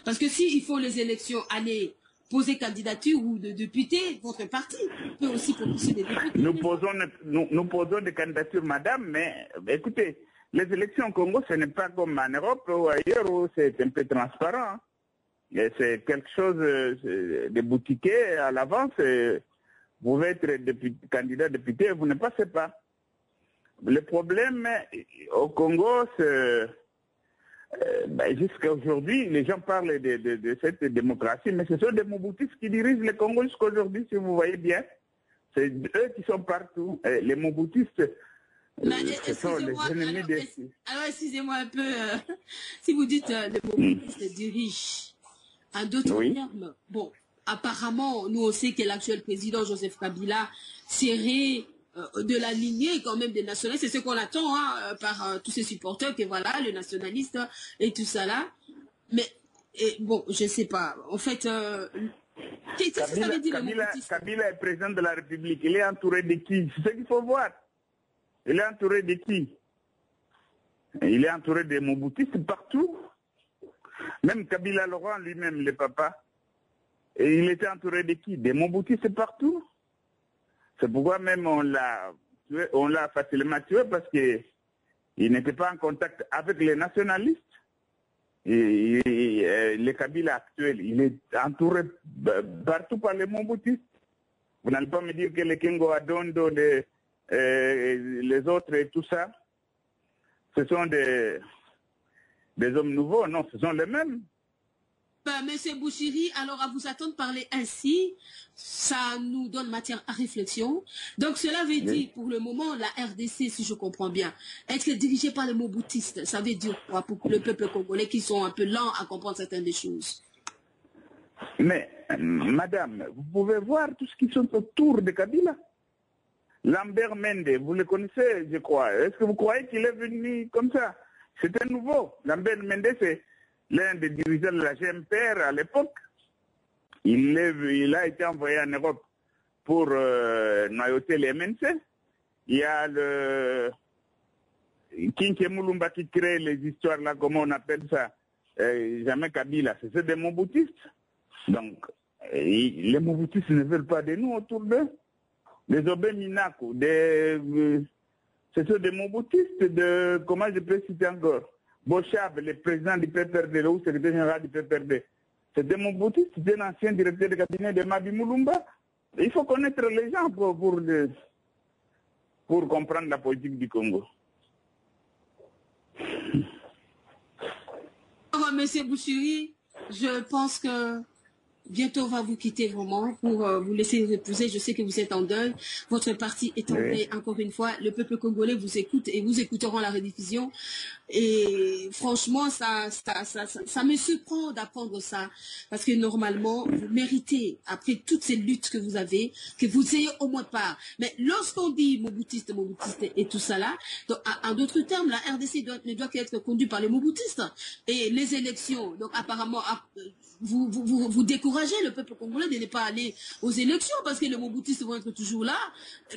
Parce que s'il faut les élections aller poser candidature ou de député, votre parti peut aussi proposer des députés. Nous posons des candidatures, madame, mais écoutez, les élections au Congo, ce n'est pas comme en Europe ou ailleurs où c'est un peu transparent. C'est quelque chose de boutiqué à l'avance. Vous pouvez être candidat député, vous ne passez pas. Le problème au Congo, c'est jusqu'à aujourd'hui, les gens parlent de cette démocratie, mais ce sont des Mobutistes qui dirigent le Congo jusqu'à aujourd'hui, si vous voyez bien. C'est eux qui sont partout. Les Mobutistes, ce sont les ennemis des... Alors, excusez-moi un peu, si vous dites les Mobutistes dirigent. En d'autres termes, bon, apparemment, nous on sait que l'actuel président Joseph Kabila serait de la lignée quand même des nationalistes. C'est ce qu'on attend par tous ses supporters, que voilà, le nationaliste et tout ça là. Mais bon, je ne sais pas. En fait, qu'est-ce que ça veut dire Kabila est président de la République. Il est entouré de qui? C'est ce qu'il faut voir. Il est entouré de qui? Il est entouré des Mobutistes partout. Même Kabila Laurent lui-même, le papa, et il était entouré de qui? Des Mobutistes partout. C'est pourquoi même on l'a facilement tué parce qu'il n'était pas en contact avec les nationalistes. Et le Kabila actuel, il est entouré partout par les Mobutistes. Vous n'allez pas me dire que les Kengo Adondo, les autres et tout ça, ce sont des hommes nouveaux, non, ce sont les mêmes. Monsieur Bouchiri, alors à vous attendre parler ainsi, ça nous donne matière à réflexion. Donc cela veut dire, pour le moment, la RDC, si je comprends bien, être dirigée par les Mobutistes, ça veut dire quoi pour le peuple congolais qui sont un peu lents à comprendre certaines des choses? Mais, madame, vous pouvez voir tout ce qui sont autour de Kabila. Lambert Mende, vous le connaissez, je crois. Est-ce que vous croyez qu'il est venu comme ça? C'était nouveau. Lambert Mende, c'est l'un des dirigeants de la GMPR à l'époque. Il a été envoyé en Europe pour noyauter les MNC. Il y a le Kinke Mulumba qui crée les histoires là, comment on appelle ça, jamais Kabila. C'est des Mobutistes. Donc, les Mobutistes ne veulent pas de nous autour d'eux. Les Obé Minaku, ce sont des Mobutistes de, comment je peux citer encore, Bochab, le président du PPRD, le secrétaire général du PPRD. C'est des Mobutistes, c'est un ancien directeur de cabinet de Mabi Mulumba. Il faut connaître les gens pour comprendre la politique du Congo. Alors, Monsieur Bouchiri, je pense que bientôt on va vous quitter vraiment pour vous laisser reposer. Je sais que vous êtes en deuil. Votre parti est en deuil. Encore une fois, le peuple congolais vous écoute et vous écouteront la rediffusion. Et franchement, ça me surprend d'apprendre ça. Parce que normalement, vous méritez, après toutes ces luttes que vous avez, que vous ayez au moins part. Mais lorsqu'on dit Moboutiste et tout ça là, donc, en d'autres termes, la RDC ne doit qu'être conduite par les Moboutistes. Et les élections, donc apparemment, vous découragez le peuple congolais de ne pas aller aux élections parce que les Moboutistes vont être toujours là.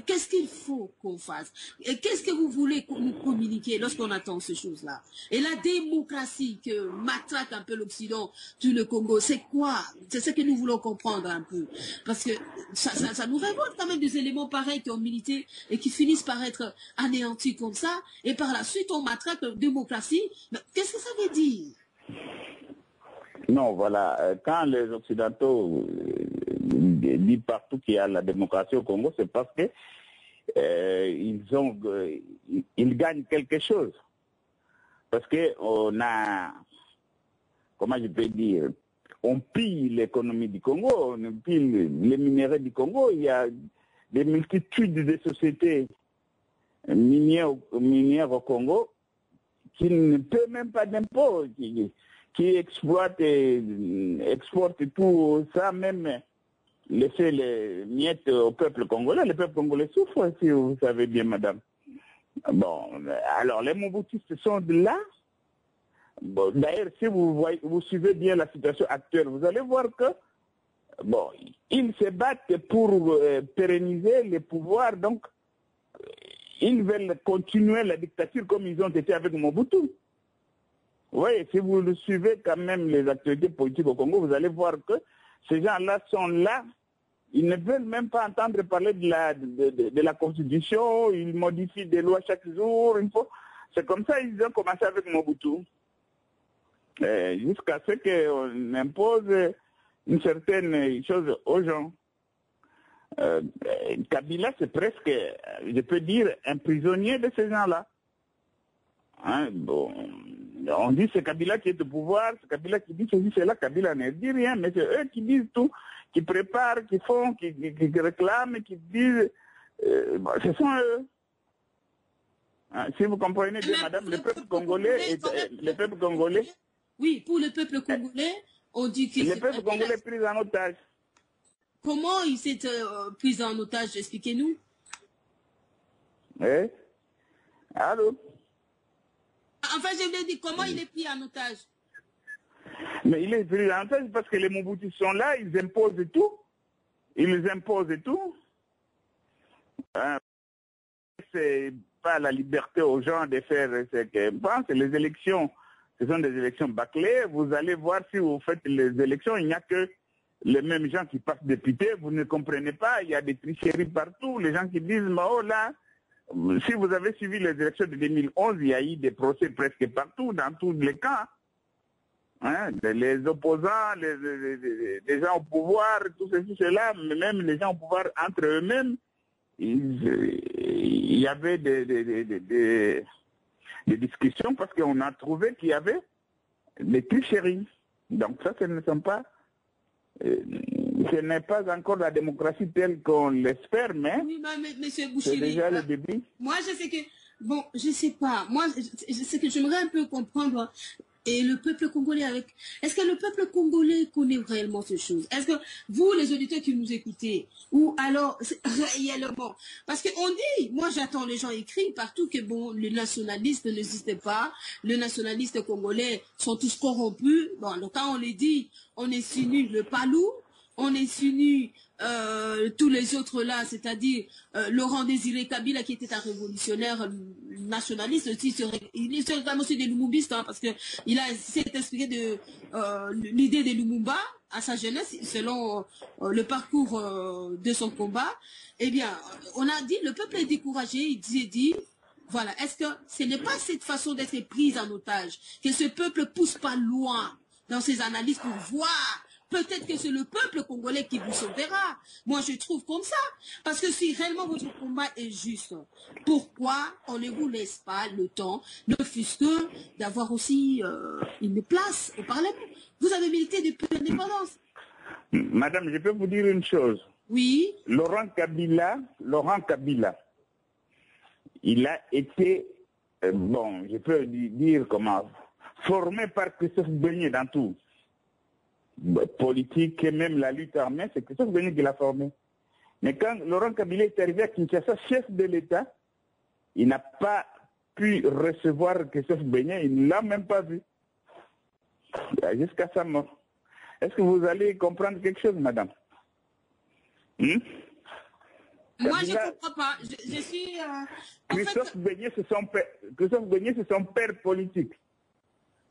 Qu'est-ce qu'il faut qu'on fasse? Et qu'est-ce que vous voulez nous communiquer lorsqu'on attend ces choses-là? Et la démocratie que matraque un peu l'Occident, tout le Congo, c'est quoi? C'est ce que nous voulons comprendre un peu. Parce que ça nous révolte quand même des éléments pareils qui ont milité et qui finissent par être anéantis comme ça. Et par la suite, on matraque la démocratie. Qu'est-ce que ça veut dire? Non, voilà. Quand les Occidentaux disent partout qu'il y a la démocratie au Congo, c'est parce que ils gagnent quelque chose. Parce qu'on a, comment je peux dire, on pille l'économie du Congo, on pille les minéraux du Congo. Il y a des multitudes de sociétés minières au Congo qui ne paient même pas d'impôts, qui exportent tout ça, même laisser les miettes au peuple congolais. Le peuple congolais souffre, si vous savez bien, madame. Bon, alors les Moboutistes sont là. Bon, d'ailleurs, si vous suivez bien la situation actuelle, vous allez voir que, bon, ils se battent pour pérenniser les pouvoirs, donc ils veulent continuer la dictature comme ils ont été avec Mobutu. Oui, si vous le suivez quand même les activités politiques au Congo, vous allez voir que ces gens-là sont là. Ils ne veulent même pas entendre parler de la Constitution. Ils modifient des lois chaque jour. C'est comme ça qu'ils ont commencé avec Mobutu. Jusqu'à ce qu'on impose une certaine chose aux gens. Kabila, c'est presque, je peux dire, un prisonnier de ces gens-là. Hein, bon, on dit c'est Kabila qui est au pouvoir, c'est Kabila qui dit ceci, c'est là, Kabila ne dit rien, mais c'est eux qui disent tout, qui préparent, qui font, qui réclament, qui disent, ce sont eux. Hein, si vous comprenez bien, madame, le peuple congolais, Oui, pour le peuple congolais, on dit que le peuple congolais est pris en otage. Comment il s'est pris en otage? Expliquez-nous. Oui. Allô? Enfin, je voulais dire, comment il est pris en otage? Mais il est pris en otage parce que les Mobutus sont là, ils imposent tout. Ils imposent tout. Hein? C'est pas la liberté aux gens de faire ce qu'ils pensent. Les élections, ce sont des élections bâclées. Vous allez voir si vous faites les élections, il n'y a que les mêmes gens qui passent députés. Vous ne comprenez pas, il y a des tricheries partout. Les gens qui disent, oh là, si vous avez suivi les élections de 2011, il y a eu des procès presque partout, dans tous les cas. Hein, les opposants, les gens au pouvoir, tout ceci, cela, même les gens au pouvoir entre eux-mêmes, il y avait des discussions parce qu'on a trouvé qu'il y avait des tricheries. Donc ça, ce n'est pas encore la démocratie telle qu'on l'espère, mais oui, monsieur c'est Bouchiri, déjà le début. Moi, je sais que, bon, je sais pas. Moi, je sais que j'aimerais un peu comprendre. Et le peuple congolais est-ce que le peuple congolais connaît réellement ces choses? Est-ce que vous, les auditeurs qui nous écoutez, ou alors réellement? Parce qu'on dit, moi j'attends les gens écrits partout que bon, les nationalistes n'existent pas, les nationalistes congolais sont tous corrompus. Bon, alors quand on les dit, on insinue le palou, on insinue tous les autres là, c'est-à-dire Laurent Désiré Kabila qui était un révolutionnaire nationaliste aussi, il est quand même aussi des Lumumbistes, hein, parce que s'est inspiré de l'idée de Lumumba à sa jeunesse, selon le parcours de son combat. Eh bien, on a dit, le peuple est découragé, il dit, voilà, est-ce que ce n'est pas cette façon d'être prise en otage, que ce peuple pousse pas loin dans ses analyses pour voir? Peut-être que c'est le peuple congolais qui vous sauvera. Moi, je trouve comme ça. Parce que si réellement votre combat est juste, pourquoi on ne vous laisse pas le temps, ne fût-ce que d'avoir aussi une place au Parlement? Vous avez milité depuis l'indépendance. Madame, je peux vous dire une chose. Oui. Laurent Kabila, il a été, bon, je peux dire comment, formé par Christophe Beignet dans tout. Politique et même la lutte armée, c'est Christophe Beignet qui l'a formé. Mais quand Laurent Kabila est arrivé à Kinshasa, chef de l'État, il n'a pas pu recevoir Christophe Beignet, il ne l'a même pas vu. Jusqu'à sa mort. Est-ce que vous allez comprendre quelque chose, madame? Moi, je ne comprends pas. Je suis... Christophe Beignet, c'est son père. Christophe Beignet, c'est son père politique.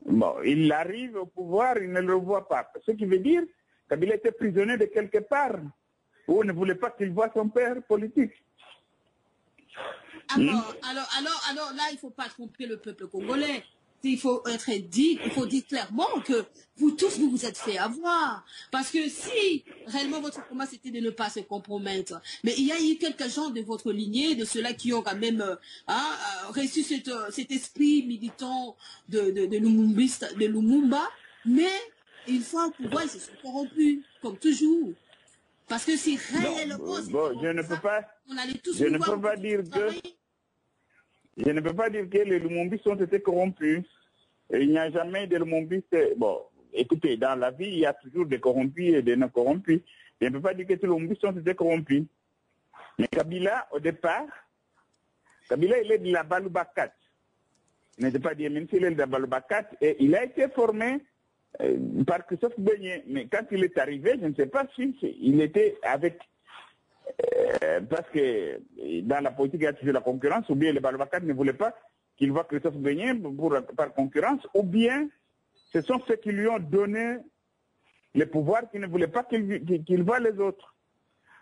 Bon, il arrive au pouvoir, il ne le voit pas. Ce qui veut dire qu'il était prisonnier de quelque part, où on ne voulait pas qu'il voie son père politique. Alors là, il ne faut pas tromper le peuple congolais. Il faut être dit, il faut dire clairement que vous tous, vous vous êtes fait avoir. Parce que si réellement votre combat, c'était de ne pas se compromettre, mais il y a eu quelques gens de votre lignée, de ceux-là qui ont quand même reçu cet esprit militant de Lumumba, mais une fois au pouvoir, ils se sont corrompus, comme toujours. Parce que si réellement... je ne peux pas... On allait tous je ne peux pas dire que... Je ne peux pas dire que les Lumumbistes ont été corrompus. Il n'y a jamais de Lumumbistes... Bon, écoutez, dans la vie, il y a toujours des corrompus et des non corrompus. Je ne peux pas dire que tous les Lumumbistes ont été corrompus. Mais Kabila, au départ, Kabila, il est de la Balubakat. Il n'était pas dit, même s'il est de la Balubakat, et il a été formé par Christophe Beignet. Mais quand il est arrivé, je ne sais pas si il était avec... parce que dans la politique, il y a toujours la concurrence, ou bien les Balubakat ne voulaient pas qu'il voit Christophe Beignet par concurrence, ou bien ce sont ceux qui lui ont donné le pouvoir qui ne voulaient pas qu'il voie les autres.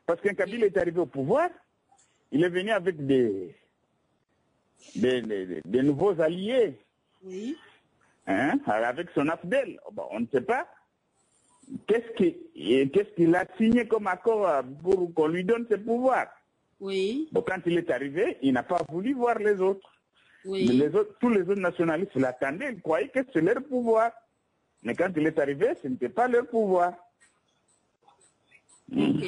Parce qu'un Kabila est arrivé au pouvoir, il est venu avec des nouveaux alliés, oui. Hein, avec son AFDEL. Bon, on ne sait pas. Qu'est-ce qu'il a signé comme accord pour qu'on lui donne ses pouvoirs? Oui. Bon, quand il est arrivé, il n'a pas voulu voir les autres. Oui. Tous les autres nationalistes l'attendaient, ils croyaient que c'est leur pouvoir. Mais quand il est arrivé, ce n'était pas leur pouvoir. Ok.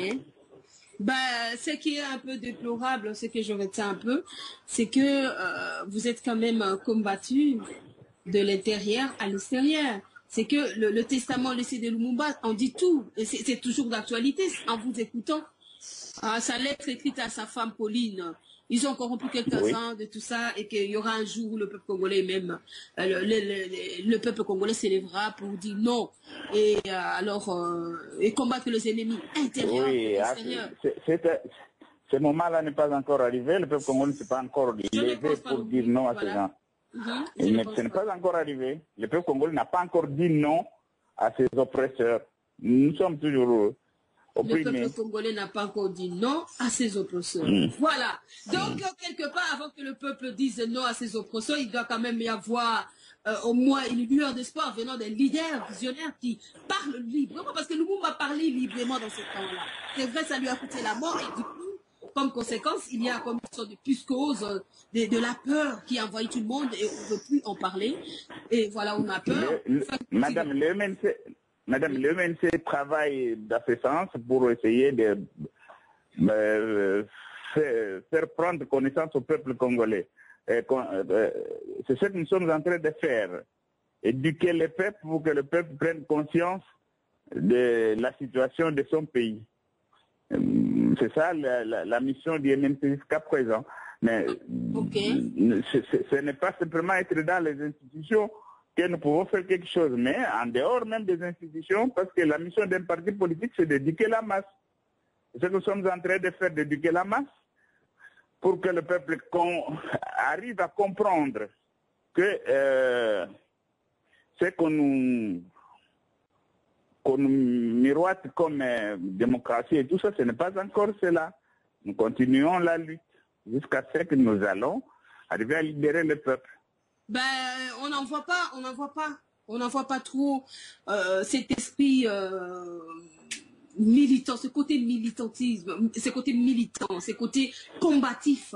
Ce qui est un peu déplorable, ce que je retiens un peu, c'est que vous êtes quand même combattu de l'intérieur à l'extérieur. C'est que le testament laissé de Lumumba en dit tout. Et c'est toujours d'actualité en vous écoutant. Sa lettre écrite à sa femme Pauline. Ils ont corrompu quelques-uns de tout ça et qu'il y aura un jour où le peuple congolais même, le peuple congolais s'élèvera pour dire non et et combattre les ennemis intérieurs et extérieurs. Ce moment-là n'est pas encore arrivé. Le peuple congolais ne s'est pas encore levé pour dire non à ces gens. Ce n'est pas encore arrivé. Le peuple congolais n'a pas encore dit non à ses oppresseurs. Nous sommes toujours opprimés. Le peuple congolais n'a pas encore dit non à ses oppresseurs. Voilà. Donc, quelque part, avant que le peuple dise non à ses oppresseurs, il doit quand même y avoir au moins une lueur d'espoir venant des leaders visionnaires qui parlent librement. Parce que Lumumba parlait librement dans ce temps-là. C'est vrai, ça lui a coûté la mort et du coup, comme conséquence, il y a comme une sorte de psychose, de la peur qui envahit tout le monde et on ne veut plus en parler. Et voilà, on a peur. Madame, le MNC travaille dans ce sens pour essayer de faire prendre connaissance au peuple congolais. C'est ce que nous sommes en train de faire. Éduquer le peuple pour que le peuple prenne conscience de la situation de son pays. C'est ça la mission du MNC jusqu'à présent. Mais ce n'est pas simplement être dans les institutions que nous pouvons faire quelque chose, mais en dehors même des institutions, parce que la mission d'un parti politique, c'est d'éduquer la masse. C'est ce que nous sommes en train de faire, d'éduquer la masse, pour que le peuple arrive à comprendre que ce qu'on nous miroite comme démocratie et tout ça, ce n'est pas encore cela. Nous continuons la lutte jusqu'à ce que nous allons arriver à libérer le peuple. On n'en voit pas trop cet esprit militant, ce côté militantisme, ce côté militant, ce côté combatif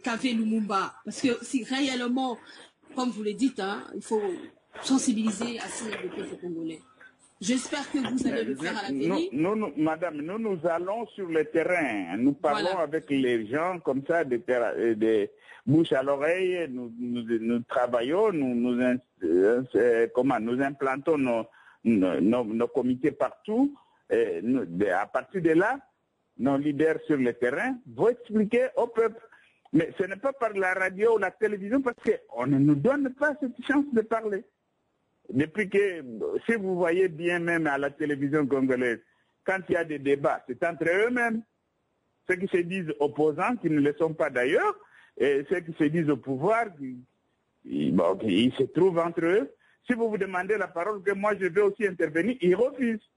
qu'avait Lumumba. Parce que si réellement, comme vous le dites, il faut sensibiliser assez le peuple congolais. J'espère que vous allez le faire à l'avenir. Madame, nous allons sur le terrain. Nous parlons avec les gens comme ça, de bouche à l'oreille. Nous travaillons, nous implantons nos comités partout. À partir de là, nos leaders sur le terrain vont expliquer au peuple. Mais ce n'est pas par la radio ou la télévision parce qu'on ne nous donne pas cette chance de parler. Depuis que, si vous voyez bien même à la télévision congolaise, quand il y a des débats, c'est entre eux-mêmes. Ceux qui se disent opposants, qui ne le sont pas d'ailleurs, et ceux qui se disent au pouvoir, ils se trouvent entre eux. Si vous vous demandez la parole que moi je veux aussi intervenir, ils refusent.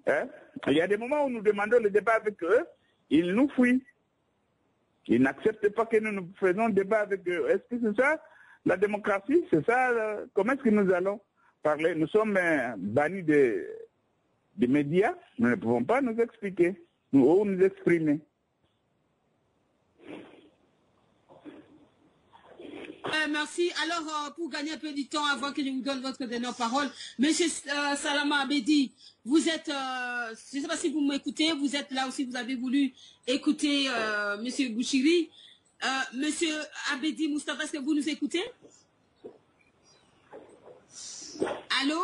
Hein? Il y a des moments où nous demandons le débat avec eux, ils nous fuient. Ils n'acceptent pas que nous faisons débat avec eux. Est-ce que c'est ça la démocratie? C'est ça? Comment est-ce que nous allons parler? Nous sommes bannis des médias. Nous ne pouvons pas nous expliquer ou nous exprimer. Merci. Alors, pour gagner un peu du temps avant que je vous donne votre dernière parole, Monsieur Salama Abedi, vous êtes, je ne sais pas si vous m'écoutez, vous êtes là aussi, vous avez voulu écouter Monsieur Bouchiri. Monsieur Abedi Moustapha, est-ce que vous nous écoutez? Allô?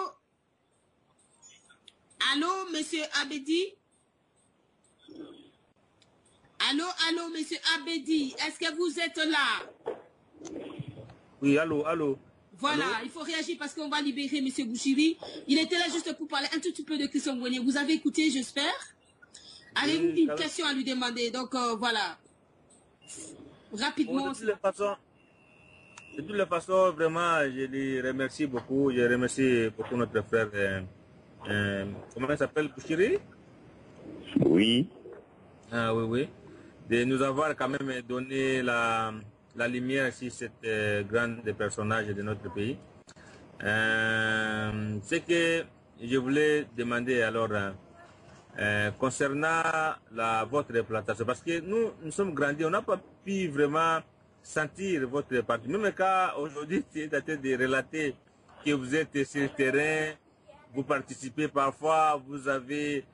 Allô, Monsieur Abedi? Allô, Monsieur Abedi, est-ce que vous êtes là? Oui, allô. Voilà, allô? Il faut réagir parce qu'on va libérer M. Bouchiri. Il était là juste pour parler un tout petit peu de Christian Ngouénié. Vous avez écouté, j'espère. Avez-vous une question à lui demander? Donc, voilà. Rapidement. Bon, de toutes les façons, vraiment, je les remercie beaucoup. Je remercie beaucoup notre frère. Comment il s'appelle, Bouchiri? Oui. Ah, oui. De nous avoir quand même donné la lumière sur cette grande personnage de notre pays. Ce que je voulais demander alors concernant votre plantation, parce que nous sommes grandis, on n'a pas pu vraiment sentir votre parti. Même quand aujourd'hui tu es en train de relater que vous êtes sur le terrain, vous participez parfois, vous avez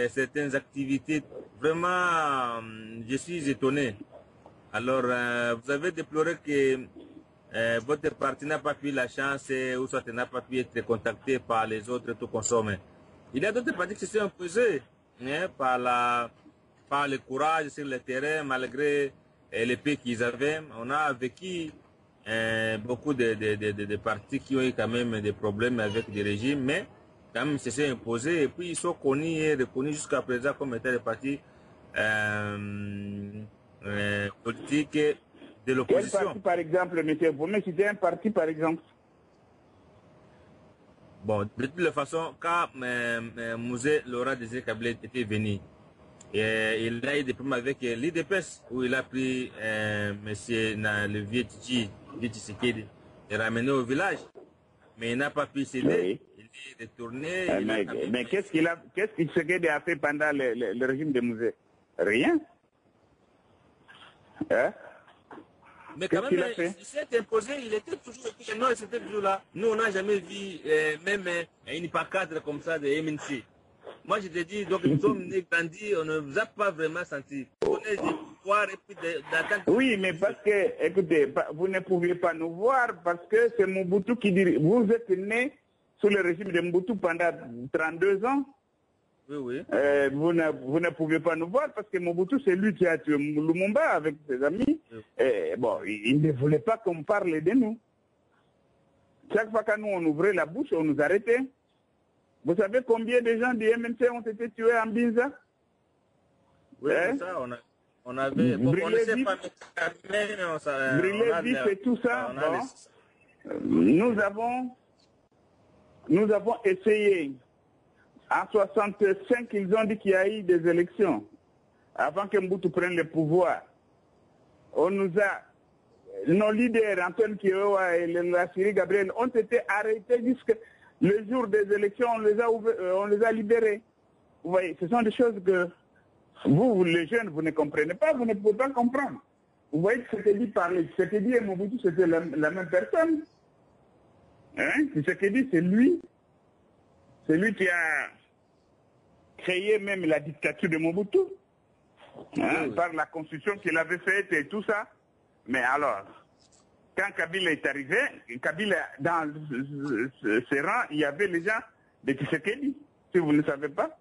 certaines activités, vraiment je suis étonné. Alors, vous avez déploré que votre parti n'a pas eu la chance ou soit n'a pas pu être contacté par les autres tout consommer. Il y a d'autres partis qui se sont imposés par le courage sur le terrain, malgré l'épée qu'ils avaient. On a vécu beaucoup de partis qui ont eu quand même des problèmes avec des régimes, mais quand même ils se sont imposés et puis ils sont connus et reconnus jusqu'à présent comme étant des partis politique de l'opposition. Quel parti, par exemple, monsieur? Vous me citez un parti, par exemple? Bon, de toute façon, quand Mouzé Laurent Désiré Kabila était venu, il a eu des problèmes avec l'IDPS, où il a pris monsieur le vieux Tshisekedi et ramené au village. Mais il n'a pas pu céder. Oui. Il est retourné. Mais qu'est-ce que Tshisekedi a fait pendant le régime de Mouzé? Rien. Hein? Mais quand même, il s'est imposé, il était toujours, non, c'était toujours là. Nous, on n'a jamais vu même une pancarte comme ça de MNC. Moi, je te dis, donc nous sommes grandis, on ne vous a pas vraiment senti. On est du pouvoir et puis d'attendre. Oui, mais parce que, écoutez, vous ne pouviez pas nous voir parce que c'est Mobutu qui dirige. Vous êtes né sous le régime de Mobutu pendant 32 ans. Oui. Vous ne pouvez pas nous voir parce que Mobutu, c'est lui qui a tué Lumumba avec ses amis. Oui. Bon, il ne voulait pas qu'on parle de nous. Chaque fois que nous, on ouvrait la bouche, on nous arrêtait. Vous savez combien de gens du MNC ont été tués en Binza? Oui, ça, on avait... Bon, on ne sait pas, mais brûler vif et tout ça. Bon. Nous avons essayé. En 65, ils ont dit qu'il y a eu des élections avant que Mobutu prenne le pouvoir. On nous a, nos leaders, Antoine Kiowa et Lassiri Gabriel, ont été arrêtés jusqu'à le jour des élections. On les a libérés. Vous voyez, ce sont des choses que vous, les jeunes, vous ne comprenez pas, vous ne pouvez pas comprendre. Vous voyez que c'était dit parler. Ce que dit Mobutu, c'était la même personne. Hein? Ce que dit, c'est lui. C'est lui qui a créé même la dictature de Mobutu, hein, par la constitution qu'il avait faite et tout ça. Mais alors, quand Kabila est arrivé, Kabila, dans ses rangs, il y avait les gens de Tshisekedi, si vous ne savez pas,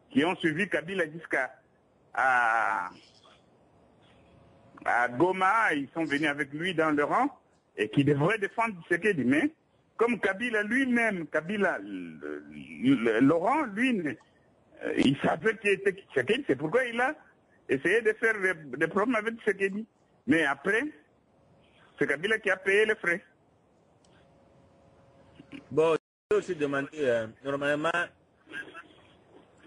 qui ont suivi Kabila jusqu'à Goma. Ils sont venus avec lui dans le rang et qui devraient défendre Tshisekedi. Mais comme Kabila lui-même, Laurent, lui, il savait qui était Tshisekedi, c'est pourquoi il a essayé de faire des problèmes avec Tshisekedi. Mais après, c'est Kabila qui a payé les frais. Bon, je vais aussi demander, normalement,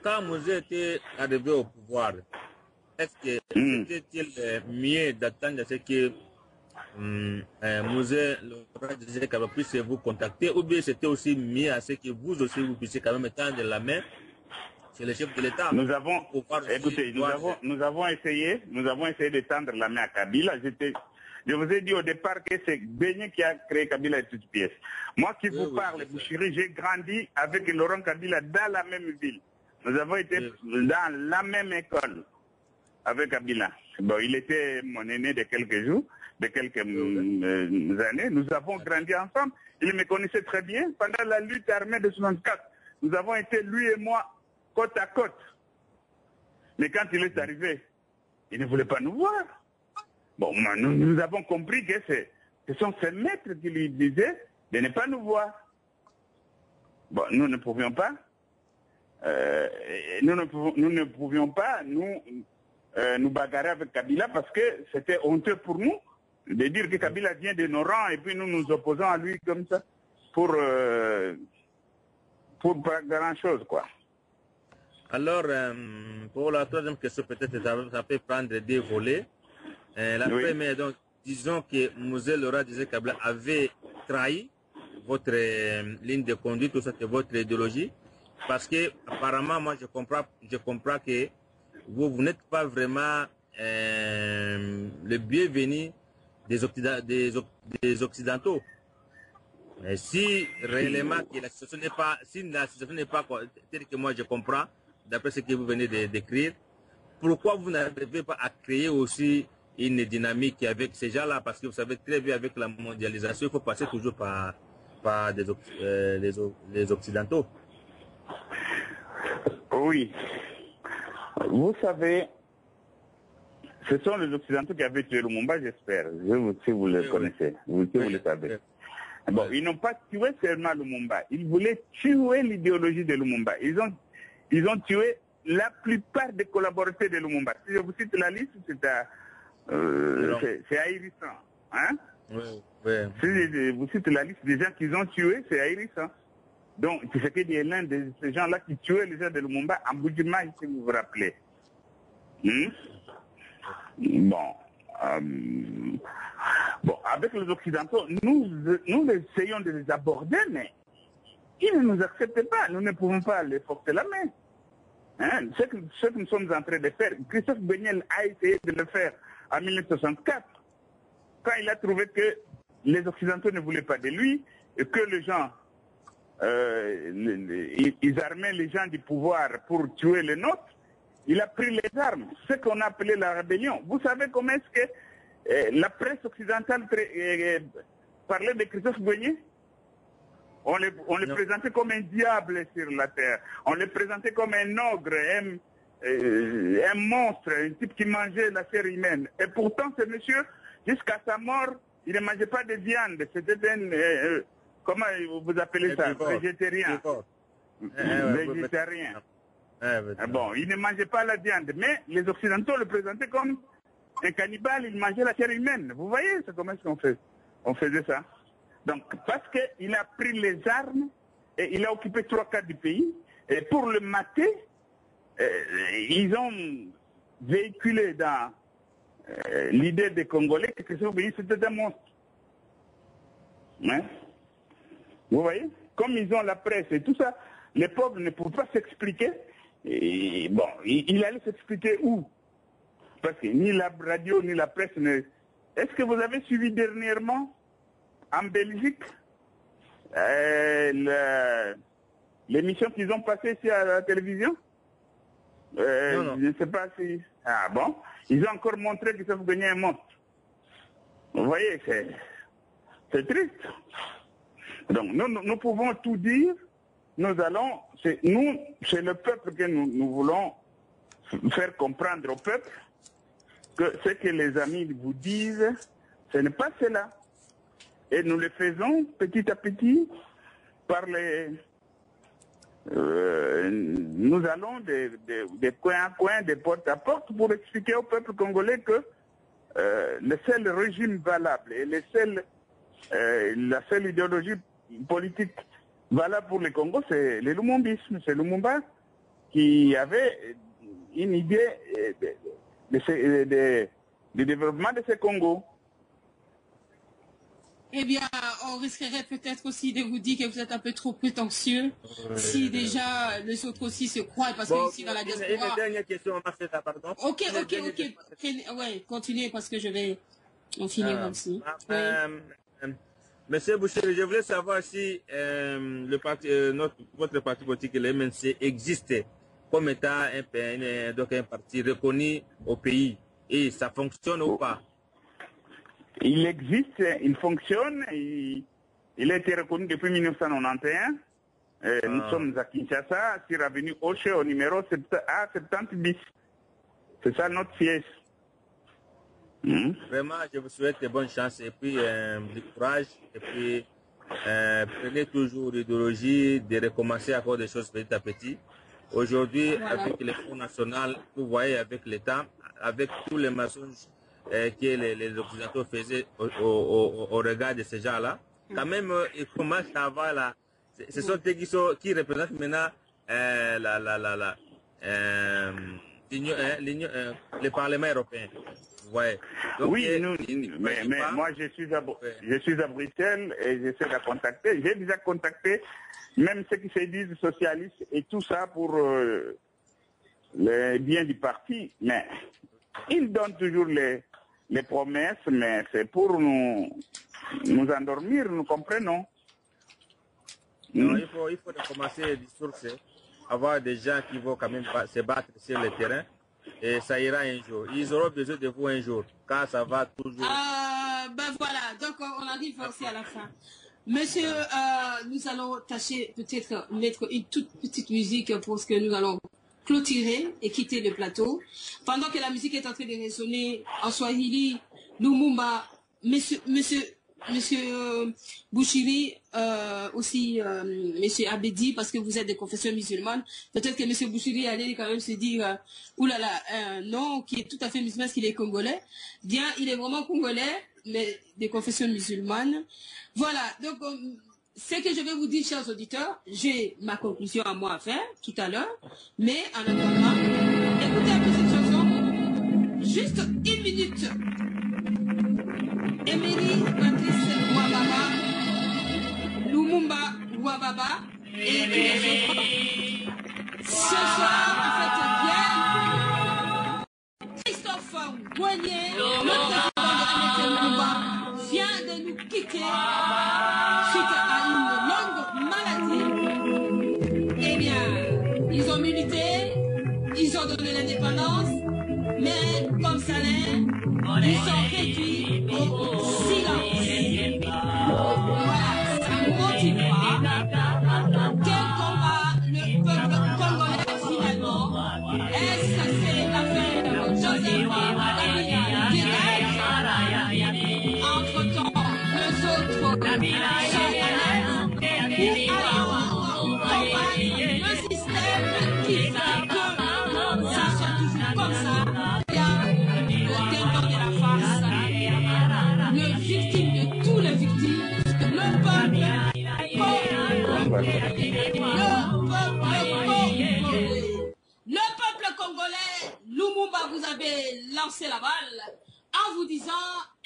quand Mouzé était arrivé au pouvoir, est-ce que c'était-il mieux d'attendre ce que Mouzé disait qu'il puisse vous contacter, ou bien c'était aussi mieux à ce que vous aussi vous puissiez quand même tendre la main chez le chef de l'État? Nous avons, écoutez, nous avons essayé de tendre la main à Kabila. Je vous ai dit au départ que c'est Beignet qui a créé Kabila et toutes pièces. Moi qui vous parle, Bouchiri, j'ai grandi avec Laurent Kabila dans la même ville. Nous avons été dans la même école avec Kabila. Bon, il était mon aîné de quelques jours, de quelques années. Nous avons grandi ensemble. Il me connaissait très bien. Pendant la lutte armée de 64, nous avons été, lui et moi, côte à côte. Mais quand il est arrivé, il ne voulait pas nous voir. Bon, nous avons compris que ce sont ses maîtres qui lui disaient de ne pas nous voir. Bon, nous ne pouvions pas. Nous ne pouvions pas nous bagarrer avec Kabila parce que c'était honteux pour nous de dire que Kabila vient de nos rangs et puis nous nous opposons à lui comme ça pour pas grand-chose, quoi. Alors, pour la troisième question, peut-être ça peut prendre des volets. La première, donc, disons que Mouzé Laurent disait que Kabila avait trahi votre ligne de conduite, tout ça, que votre idéologie, parce que apparemment, moi, je comprends que vous n'êtes pas vraiment le bienvenu des Occidentaux. Mais si réellement que la situation n'est pas telle que moi je comprends, d'après ce que vous venez de décrire, pourquoi vous n'arrivez pas à créer aussi une dynamique avec ces gens-là? Parce que vous savez très bien, avec la mondialisation, il faut passer toujours par les Occidentaux. Oui. Vous savez, ce sont les Occidentaux qui avaient tué Lumumba, j'espère. Si vous le connaissez, vous le savez. Bon, ils n'ont pas tué seulement Lumumba. Ils voulaient tuer l'idéologie de Lumumba. Ils ont tué la plupart des collaborateurs de Lumumba. Si je vous cite la liste, c'est ahurissant. Hein? Si je vous cite la liste des gens qu'ils ont tués, c'est ahurissant. Donc, Tshisekedi est l'un de ces gens-là qui tuaient les gens de Lumumba en Boudjima, si vous vous rappelez. Bon, avec les Occidentaux, nous essayons de les aborder, mais ils ne nous acceptent pas. Nous ne pouvons pas les forcer la main. Hein? Ce que nous sommes en train de faire, Christophe Beignet a essayé de le faire en 1964, quand il a trouvé que les Occidentaux ne voulaient pas de lui, et que les gens, ils armaient les gens du pouvoir pour tuer les nôtres. Il a pris les armes, ce qu'on a appelé la rébellion. Vous savez comment est-ce que la presse occidentale parlait de Christophe Beignet? On le présentait comme un diable sur la terre. On le présentait comme un ogre, un monstre, un type qui mangeait la chair humaine. Et pourtant, ce monsieur, jusqu'à sa mort, il ne mangeait pas de viande. C'était un... comment vous appelez ça? Végétarien. Végétarien. Bon, il ne mangeait pas la viande, mais les Occidentaux le présentaient comme un cannibale, il mangeait la chair humaine. Vous voyez comment est-ce qu'on faisait ça? Donc, parce qu'il a pris les armes et il a occupé 3/4 du pays, et pour le mater, ils ont véhiculé dans l'idée des Congolais que c'était un monstre. Hein? Vous voyez? Comme ils ont la presse et tout ça, les pauvres ne peuvent pas s'expliquer. Et bon, il allait s'expliquer où? Parce que ni la radio ni la presse ne... Est-ce que vous avez suivi dernièrement en Belgique l'émission qu'ils ont passée ici à la télévision? Non. Je ne sais pas si... Ah bon? Ils ont encore montré qu'ils savent gagner un monstre. Vous voyez, c'est triste. Donc, nous pouvons tout dire. Nous allons... C'est le peuple que nous voulons faire comprendre au peuple que ce que les amis vous disent, ce n'est pas cela. Et nous le faisons petit à petit par les... nous allons de coin à coin, de porte à porte pour expliquer au peuple congolais que le seul régime valable et la seule idéologie politique valable pour le Congo, c'est le lumumbisme. C'est Lumumba qui avait une idée de développement de ce Congo. Eh bien, on risquerait peut-être aussi de vous dire que vous êtes un peu trop prétentieux si déjà les autres aussi se croient, parce que ici dans la diaspora... Une dernière question, pardon. Ok. Ouais, continuez parce que je vais en finir aussi. Monsieur Bouchiri, je voulais savoir si votre parti politique, le MNC, existait comme étant un parti reconnu au pays et ça fonctionne ou pas? Il existe, il fonctionne, il a été reconnu depuis 1991. Nous sommes à Kinshasa, sur l'avenue Hoche, au numéro A70 bis. C'est ça notre siège. Vraiment, je vous souhaite de bonnes chances et puis du courage. Et puis, prenez toujours l'idéologie de recommencer à faire des choses petit à petit. Aujourd'hui, avec le Fonds national, vous voyez, avec l'État, avec tous les mensonges que les oppositeurs faisaient au regard de ces gens-là, quand même, ils commencent à avoir la... Ce sont eux qui représentent maintenant le Parlement européen. Ouais. Donc, oui, mais moi je suis à Bruxelles et j'essaie de contacter. J'ai déjà contacté même ceux qui se disent socialistes et tout ça pour le bien du parti. Mais ils donnent toujours les promesses, mais c'est pour nous endormir, nous comprenons. Non, il faut commencer des sources, avoir des gens qui vont quand même se battre sur le terrain. Et ça ira un jour. Ils auront besoin de vous un jour, car ça va toujours... Ben voilà, donc on arrive aussi à la fin. Monsieur, nous allons tâcher peut-être mettre une toute petite musique pour ce que nous allons clôturer et quitter le plateau. Pendant que la musique est en train de résonner en Swahili, Lumumba, Monsieur Bouchiri, aussi Monsieur Abedi, parce que vous êtes de confession musulmane, peut-être que Monsieur Bouchiri allait quand même se dire oulala, non, qui est tout à fait musulman, parce qu'il est congolais. Bien, il est vraiment congolais, mais de confession musulmane. Voilà, donc ce que je vais vous dire, chers auditeurs, j'ai ma conclusion à moi à faire tout à l'heure, mais en attendant, écoutez un peu cette chanson, juste une minute. Emery Patrice Ouababa, Lumumba Ouababa, et les autres. Ce soir, en fait, bien, Christophe Boignet, notre président de MNC Lumumba, vient de nous quitter suite à une longue maladie. Eh bien, ils ont milité, ils ont donné l'indépendance, mais comme ça l'est, ils sont réduits au silence. Voilà, ça ne motive pas. Quel combat le peuple congolais finalement? Est-ce que c'est l'affaire de Joseph Kabila direct? Entre-temps, les autres sont à l'aise. Ou alors combattre le système qui fait que ça soit toujours comme ça. Le peuple congolais, Lumumba vous avez lancé la balle en vous disant,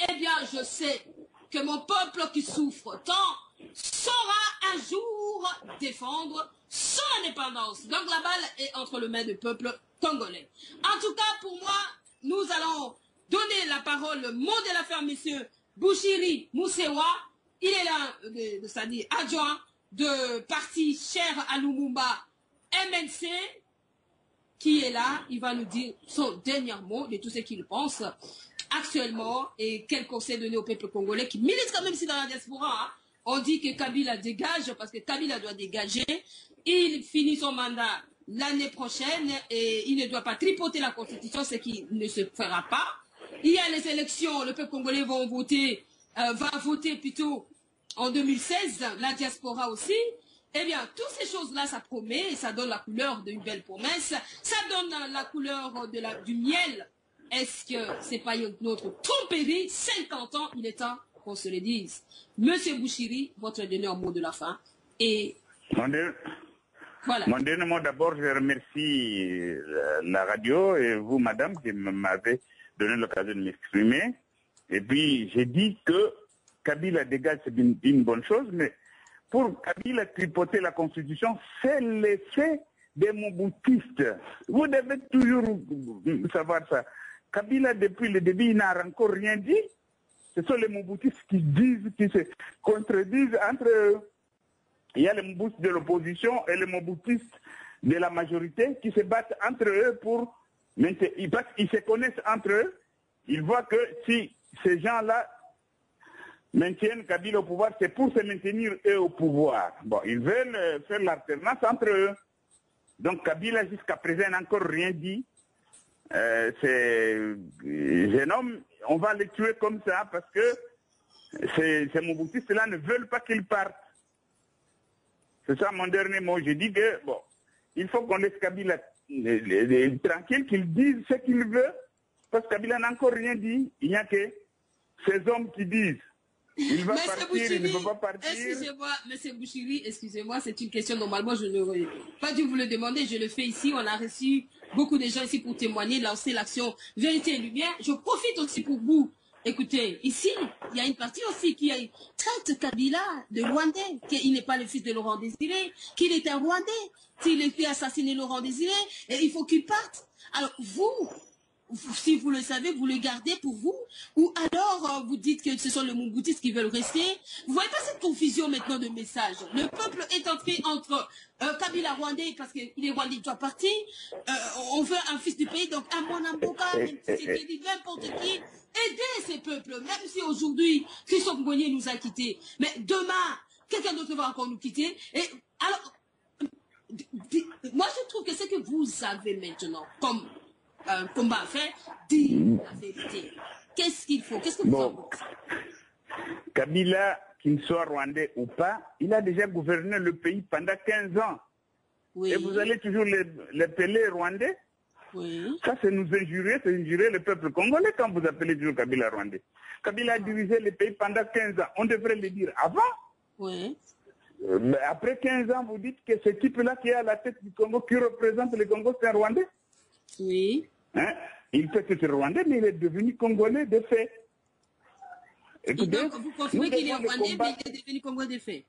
eh bien je sais que mon peuple qui souffre tant saura un jour défendre son indépendance. Donc la balle est entre les mains du peuple congolais. En tout cas pour moi, nous allons donner la parole, le mot de la fin, monsieur Bouchiri Moussewa. Il est là, c'est-à-dire adjoint de parti cher à Lumumba, MNC, qui est là, il va nous dire son dernier mot de tout ce qu'il pense actuellement et quel conseil donner au peuple congolais qui milite quand même si dans la diaspora. Hein. On dit que Kabila dégage parce que Kabila doit dégager. Il finit son mandat l'année prochaine et il ne doit pas tripoter la constitution, ce qui ne se fera pas. Il y a les élections, le peuple congolais va voter plutôt en 2016, la diaspora aussi. Eh bien, toutes ces choses-là, ça promet et ça donne la couleur d'une belle promesse. Ça donne la couleur du miel. Est-ce que c'est pas notre tromperie? 50 ans, il est temps qu'on se le dise. Monsieur Bouchiri, votre dernier mot de la fin. Et voilà. Mon dernier mot, d'abord, je remercie la radio et vous, madame, qui m'avez donné l'occasion de m'exprimer. Et puis, j'ai dit que Kabila dégage, c'est une bonne chose, mais pour Kabila tripoter la Constitution, c'est l'effet des Mobutistes. Vous devez toujours savoir ça. Kabila, depuis le début, il n'a encore rien dit. Ce sont les Mobutistes qui disent, qui se contredisent entre eux. Il y a les Mobutistes de l'opposition et les Mobutistes de la majorité qui se battent entre eux pour maintenir. Ils se connaissent entre eux. Ils voient que si ces gens-là maintiennent Kabila au pouvoir, c'est pour se maintenir eux au pouvoir. Bon, ils veulent faire l'alternance entre eux. Donc Kabila, jusqu'à présent, n'a encore rien dit. Ces jeunes hommes, on va les tuer comme ça parce que ces Mobutistes-là ne veulent pas qu'ils partent. C'est ça mon dernier mot. Je dis que, bon, il faut qu'on laisse Kabila tranquille, qu'il dise ce qu'il veut, parce que Kabila n'a encore rien dit. Il n'y a que ces hommes qui disent. Il va partir, Bouchiri, il ne peut pas partir. Excusez-moi, Monsieur Bouchiri, excusez-moi, c'est une question, normalement, je n'aurais pas dû vous le demander, je le fais ici. On a reçu beaucoup de gens ici pour témoigner, lancer l'action Vérité et Lumière. Je profite aussi pour vous. Écoutez, ici, il y a une partie aussi qui traite Kabila de Rwandais, qu'il n'est pas le fils de Laurent Désiré, qu'il est un Rwandais. S'il a fait assassiner Laurent Désiré, et il faut qu'il parte. Alors, vous, si vous le savez, vous le gardez pour vous, ou alors vous dites que ce sont les Mobutistes qui veulent rester. Vous voyez pas cette confusion maintenant de messages. Le peuple est entré entre Kabila Rwandais parce qu'il est Rwandais, il doit partir. On veut un fils du pays, donc un Mwanamboka, n'importe qui. Aider ces peuples, même si aujourd'hui Christophe Ngouenier nous a quittés. Mais demain, quelqu'un d'autre va encore nous quitter. Et alors, moi je trouve que ce que vous avez maintenant comme combat à faire, dire la vérité. Qu'est-ce qu'il faut? Qu'est-ce que vous en pensez? Kabila, qu'il soit rwandais ou pas, il a déjà gouverné le pays pendant 15 ans. Oui. Et vous allez toujours l'appeler rwandais? Oui. Ça, c'est nous injurer, c'est injurer le peuple congolais quand vous appelez toujours Kabila rwandais. Kabila a dirigé le pays pendant 15 ans. On devrait le dire avant. Oui. Mais après 15 ans, vous dites que ce type-là qui est à la tête du Congo, qui représente le Congo, c'est un Rwandais? Oui. Hein? Il peut être Rwandais, mais il est devenu Congolais de fait. Écoutez, et donc, vous confirmez qu'il est Rwandais, mais il est devenu Congolais de fait?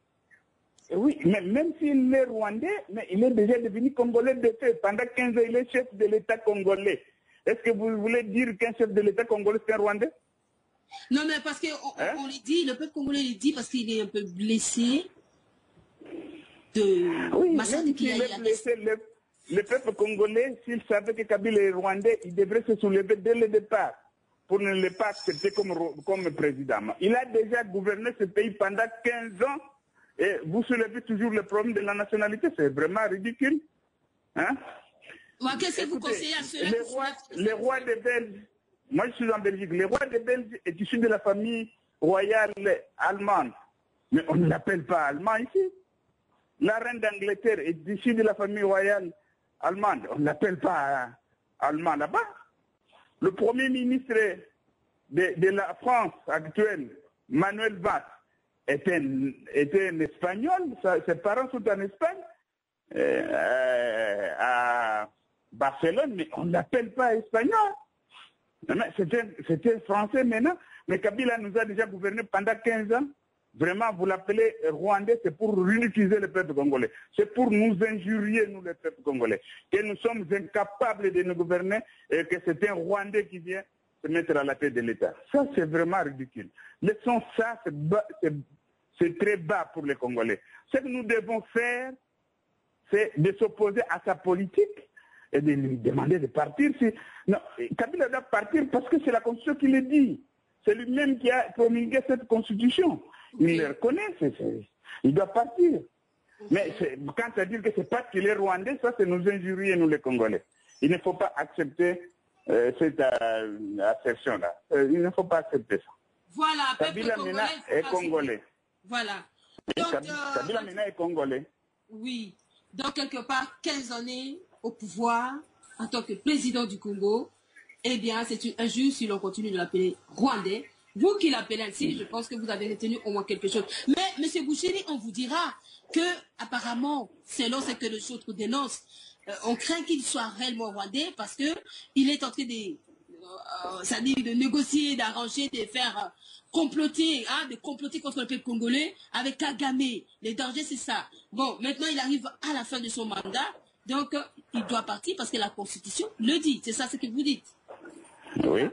Oui, mais même s'il est Rwandais, mais il est déjà devenu Congolais de fait. Pendant 15 ans, il est chef de l'État congolais. Est-ce que vous voulez dire qu'un chef de l'État congolais, c'est un Rwandais? Non, mais parce qu'on lui dit, le peuple congolais lui dit parce qu'il est un peu blessé de massacre qu'il y a blessé. Le peuple congolais, s'il savait que Kabila est Rwandais, il devrait se soulever dès le départ pour ne le pas accepter comme président. Il a déjà gouverné ce pays pendant 15 ans. Et vous soulevez toujours le problème de la nationalité, c'est vraiment ridicule. Hein? Qu'est-ce que vous conseillez à ceux-là? Les rois des Belges, moi je suis en Belgique, le roi des Belges est issu de la famille royale allemande. Mais on ne l'appelle pas allemand ici. La reine d'Angleterre est issue de la famille royale allemande. On ne l'appelle pas allemand là-bas. Le premier ministre de la France actuelle, Manuel Valls, était un Espagnol, ses parents sont en Espagne, à Barcelone, mais on ne l'appelle pas espagnol. C'était français maintenant, mais Kabila nous a déjà gouverné pendant 15 ans. Vraiment, vous l'appelez rwandais, c'est pour ridiculiser le peuple congolais. C'est pour nous injurier, nous, le peuple congolais. Que nous sommes incapables de nous gouverner et que c'est un Rwandais qui vient se mettre à la tête de l'État. Ça, c'est vraiment ridicule. Laissons ça, c'est très bas pour les Congolais. Ce que nous devons faire, c'est de s'opposer à sa politique et de lui demander de partir. Non, Kabila doit partir parce que c'est la Constitution qui le dit. C'est lui-même qui a promulgué cette Constitution. Il le reconnaît, il doit partir. Mais quand à dire que c'est parce qu'il est rwandais, ça c'est nous injurier, nous les Congolais. Il ne faut pas accepter cette assertion-là. Il ne faut pas accepter ça. Voilà, Kabila Mena est congolais. Voilà. Donc, Kabila Mena est congolais. Oui. Donc, quelque part, 15 années au pouvoir en tant que président du Congo, eh bien, c'est une injuste si l'on continue de l'appeler rwandais. Vous qui l'appelez ainsi, je pense que vous avez retenu au moins quelque chose. Mais, M. Bouchiri, on vous dira que, apparemment, selon ce que les autres dénoncent, on craint qu'il soit réellement rwandais parce qu'il est en train de négocier, d'arranger, de faire comploter, de comploter contre le peuple congolais avec Kagame. Le danger, c'est ça. Bon, maintenant, il arrive à la fin de son mandat, donc il doit partir parce que la Constitution le dit. C'est ça ce que vous dites. Oui.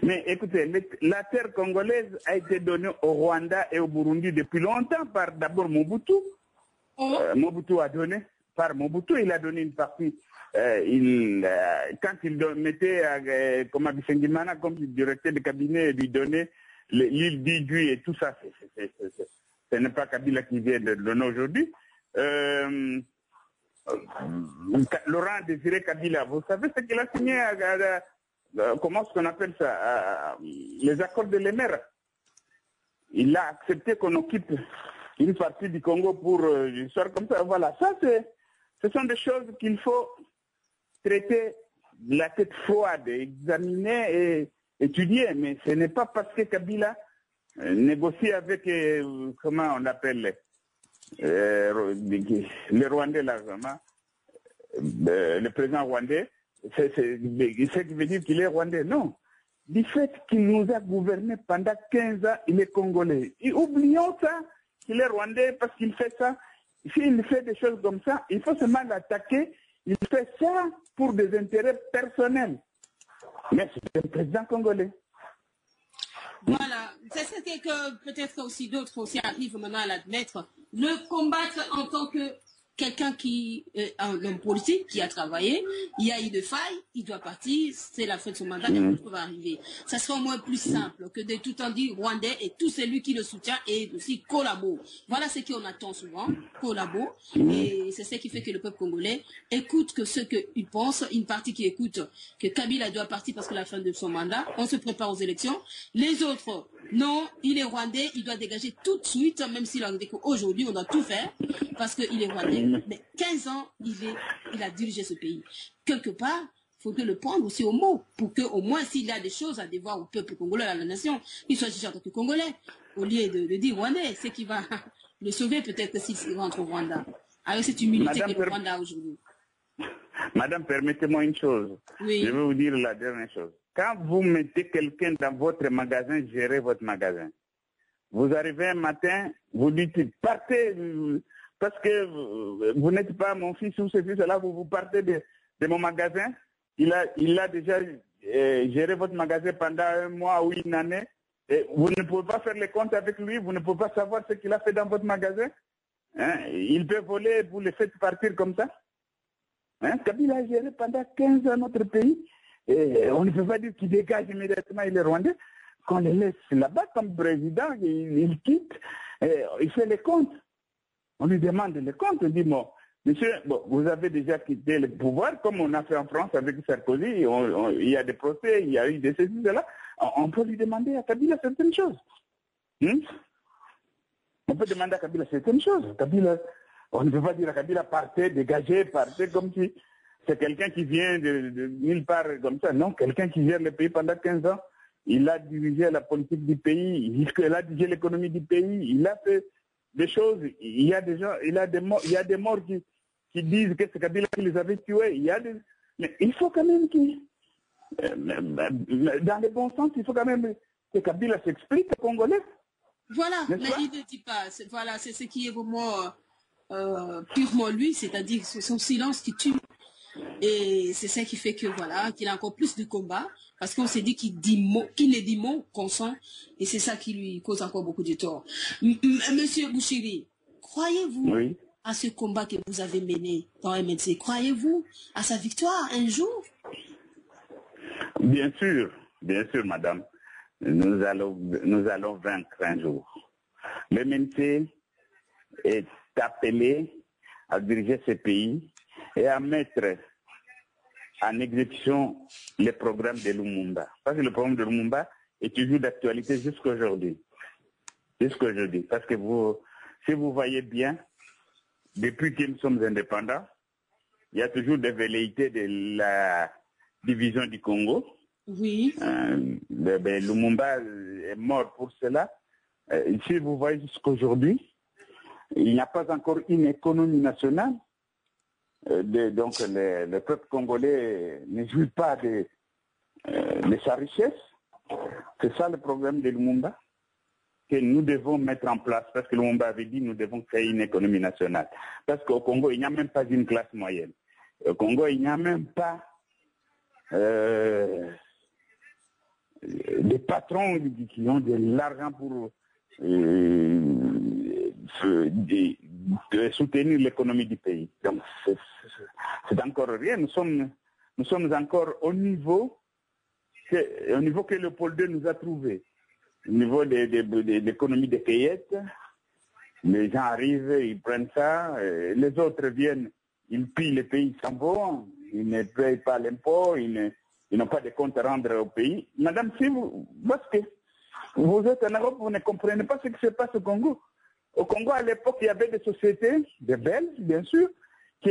Mais écoutez, la terre congolaise a été donnée au Rwanda et au Burundi depuis longtemps par d'abord Mobutu. Mobutu a donné. Par Mobutu, il a donné une partie. Quand il mettait comme Abissengimana comme directeur de cabinet et lui donnait l'île d'Idjui et tout ça, ce n'est pas Kabila qui vient de le donner aujourd'hui. Laurent Désiré Kabila, vous savez ce qu'il a signé comment est-ce qu'on appelle ça les accords de l'Emer. Il a accepté qu'on occupe une partie du Congo pour une histoire comme ça. Voilà, ça ce sont des choses qu'il faut traiter de la tête froide, examiner et étudier. Mais ce n'est pas parce que Kabila négocie avec, comment on appelle, les Rwandais, là, vraiment, le président rwandais, c'est ce qui veut dire qu'il est rwandais. Non. Du fait qu'il nous a gouverné pendant 15 ans, il est congolais. Et oublions ça, qu'il est rwandais parce qu'il fait ça. S'il fait des choses comme ça, il faut seulement l'attaquer. Il fait ça pour des intérêts personnels. Mais c'est un président congolais. Voilà, c'est ce que peut-être aussi d'autres aussi arrivent maintenant à l'admettre. Le combattre en tant que quelqu'un qui est un homme politique, qui a travaillé, il y a eu de failles, il doit partir, c'est la fin de son mandat, et tout va arriver. Ça sera au moins plus simple que de tout en dire rwandais et tout celui qui le soutient et aussi collabore. Voilà ce qu'on attend souvent, collabore, et c'est ce qui fait que le peuple congolais écoute que ce qu'il pense, une partie qui écoute que Kabila doit partir parce que la fin de son mandat, on se prépare aux élections, les autres, non, il est rwandais, il doit dégager tout de suite, même s'il a dit qu'aujourd'hui on doit tout faire, parce qu'il est rwandais. Mais 15 ans, il a dirigé ce pays. Quelque part, il faudrait le prendre aussi au mot, pour qu'au moins s'il a des choses à devoir au peuple congolais, à la nation, il soit jugé en tant que Congolais, au lieu de dire Rwandais, c'est qui va le sauver peut-être s'il rentre au Rwanda. Avec cette humilité que le Rwanda a aujourd'hui. Madame, permettez-moi une chose. Oui. Je vais vous dire la dernière chose. Quand vous mettez quelqu'un dans votre magasin, gérez votre magasin. Vous arrivez un matin, vous dites, partez, parce que vous n'êtes pas mon fils ou ce fils-là, vous partez de mon magasin. Il a déjà géré votre magasin pendant un mois ou une année. Et vous ne pouvez pas faire les comptes avec lui, vous ne pouvez pas savoir ce qu'il a fait dans votre magasin. Hein? Il peut voler, vous le faites partir comme ça. Hein? Kabila a géré pendant 15 ans notre pays. Et on ne peut pas dire qu'il dégage immédiatement, il est rwandais. Qu'on le laisse là-bas comme président, il quitte, il fait les comptes. On lui demande les comptes, on dit, bon, monsieur, bon, vous avez déjà quitté le pouvoir, comme on a fait en France avec Sarkozy, il y a des procès, il y a eu des saisies, là. On peut lui demander à Kabila certaines choses. On peut demander à Kabila certaines choses. Kabila, on ne peut pas dire à Kabila, partez, dégagez, partez, comme si c'est quelqu'un qui vient de nulle part comme ça. Non, quelqu'un qui gère le pays pendant 15 ans, il a dirigé la politique du pays, il a dirigé l'économie du pays, il a fait des choses, il y a des gens, il y a des morts qui disent que c'est Kabila qui les avait tués, mais il faut quand même dans le bon sens, il faut quand même que Kabila s'explique aux Congolais. Voilà, mais il ne dit pas, voilà, c'est ce qui est vraiment purement lui, c'est-à-dire son silence qui tue. Et c'est ça qui fait que voilà, qu'il a encore plus de combats. Parce qu'on s'est dit qu'il ne dit mot consent, et c'est ça qui lui cause encore beaucoup de tort. Monsieur Bouchiri, croyez-vous à ce combat que vous avez mené dans MNC? Croyez-vous à sa victoire un jour? Bien sûr, madame. Nous allons vaincre un jour. Le MNC est appelé à diriger ce pays et à mettre en exécution les programmes de Lumumba. Parce que le programme de Lumumba est toujours d'actualité jusqu'à aujourd'hui. Parce que si vous voyez bien, depuis que nous sommes indépendants, il y a toujours des velléités de la division du Congo. Oui. Lumumba est mort pour cela. Si vous voyez jusqu'aujourd'hui, il n'y a pas encore une économie nationale. Donc le peuple congolais ne jouit pas de sa richesse. C'est ça le problème de Lumumba que nous devons mettre en place. Parce que Lumumba avait dit que nous devons créer une économie nationale. Parce qu'au Congo, il n'y a même pas une classe moyenne. Au Congo, il n'y a même pas des patrons qui ont de l'argent pour de soutenir l'économie du pays. Donc, c'est encore rien. Nous sommes encore au niveau que Léopold II nous a trouvé. Au niveau de l'économie des cueillettes, les gens arrivent, ils prennent ça, les autres viennent, ils pillent le pays, ils s'en vont, ils ne payent pas l'impôt, ils n'ont pas de compte à rendre au pays. Madame, parce que vous êtes en Europe, vous ne comprenez pas ce qui se passe au Congo. Au Congo, à l'époque, il y avait des sociétés, des Belges, bien sûr, qui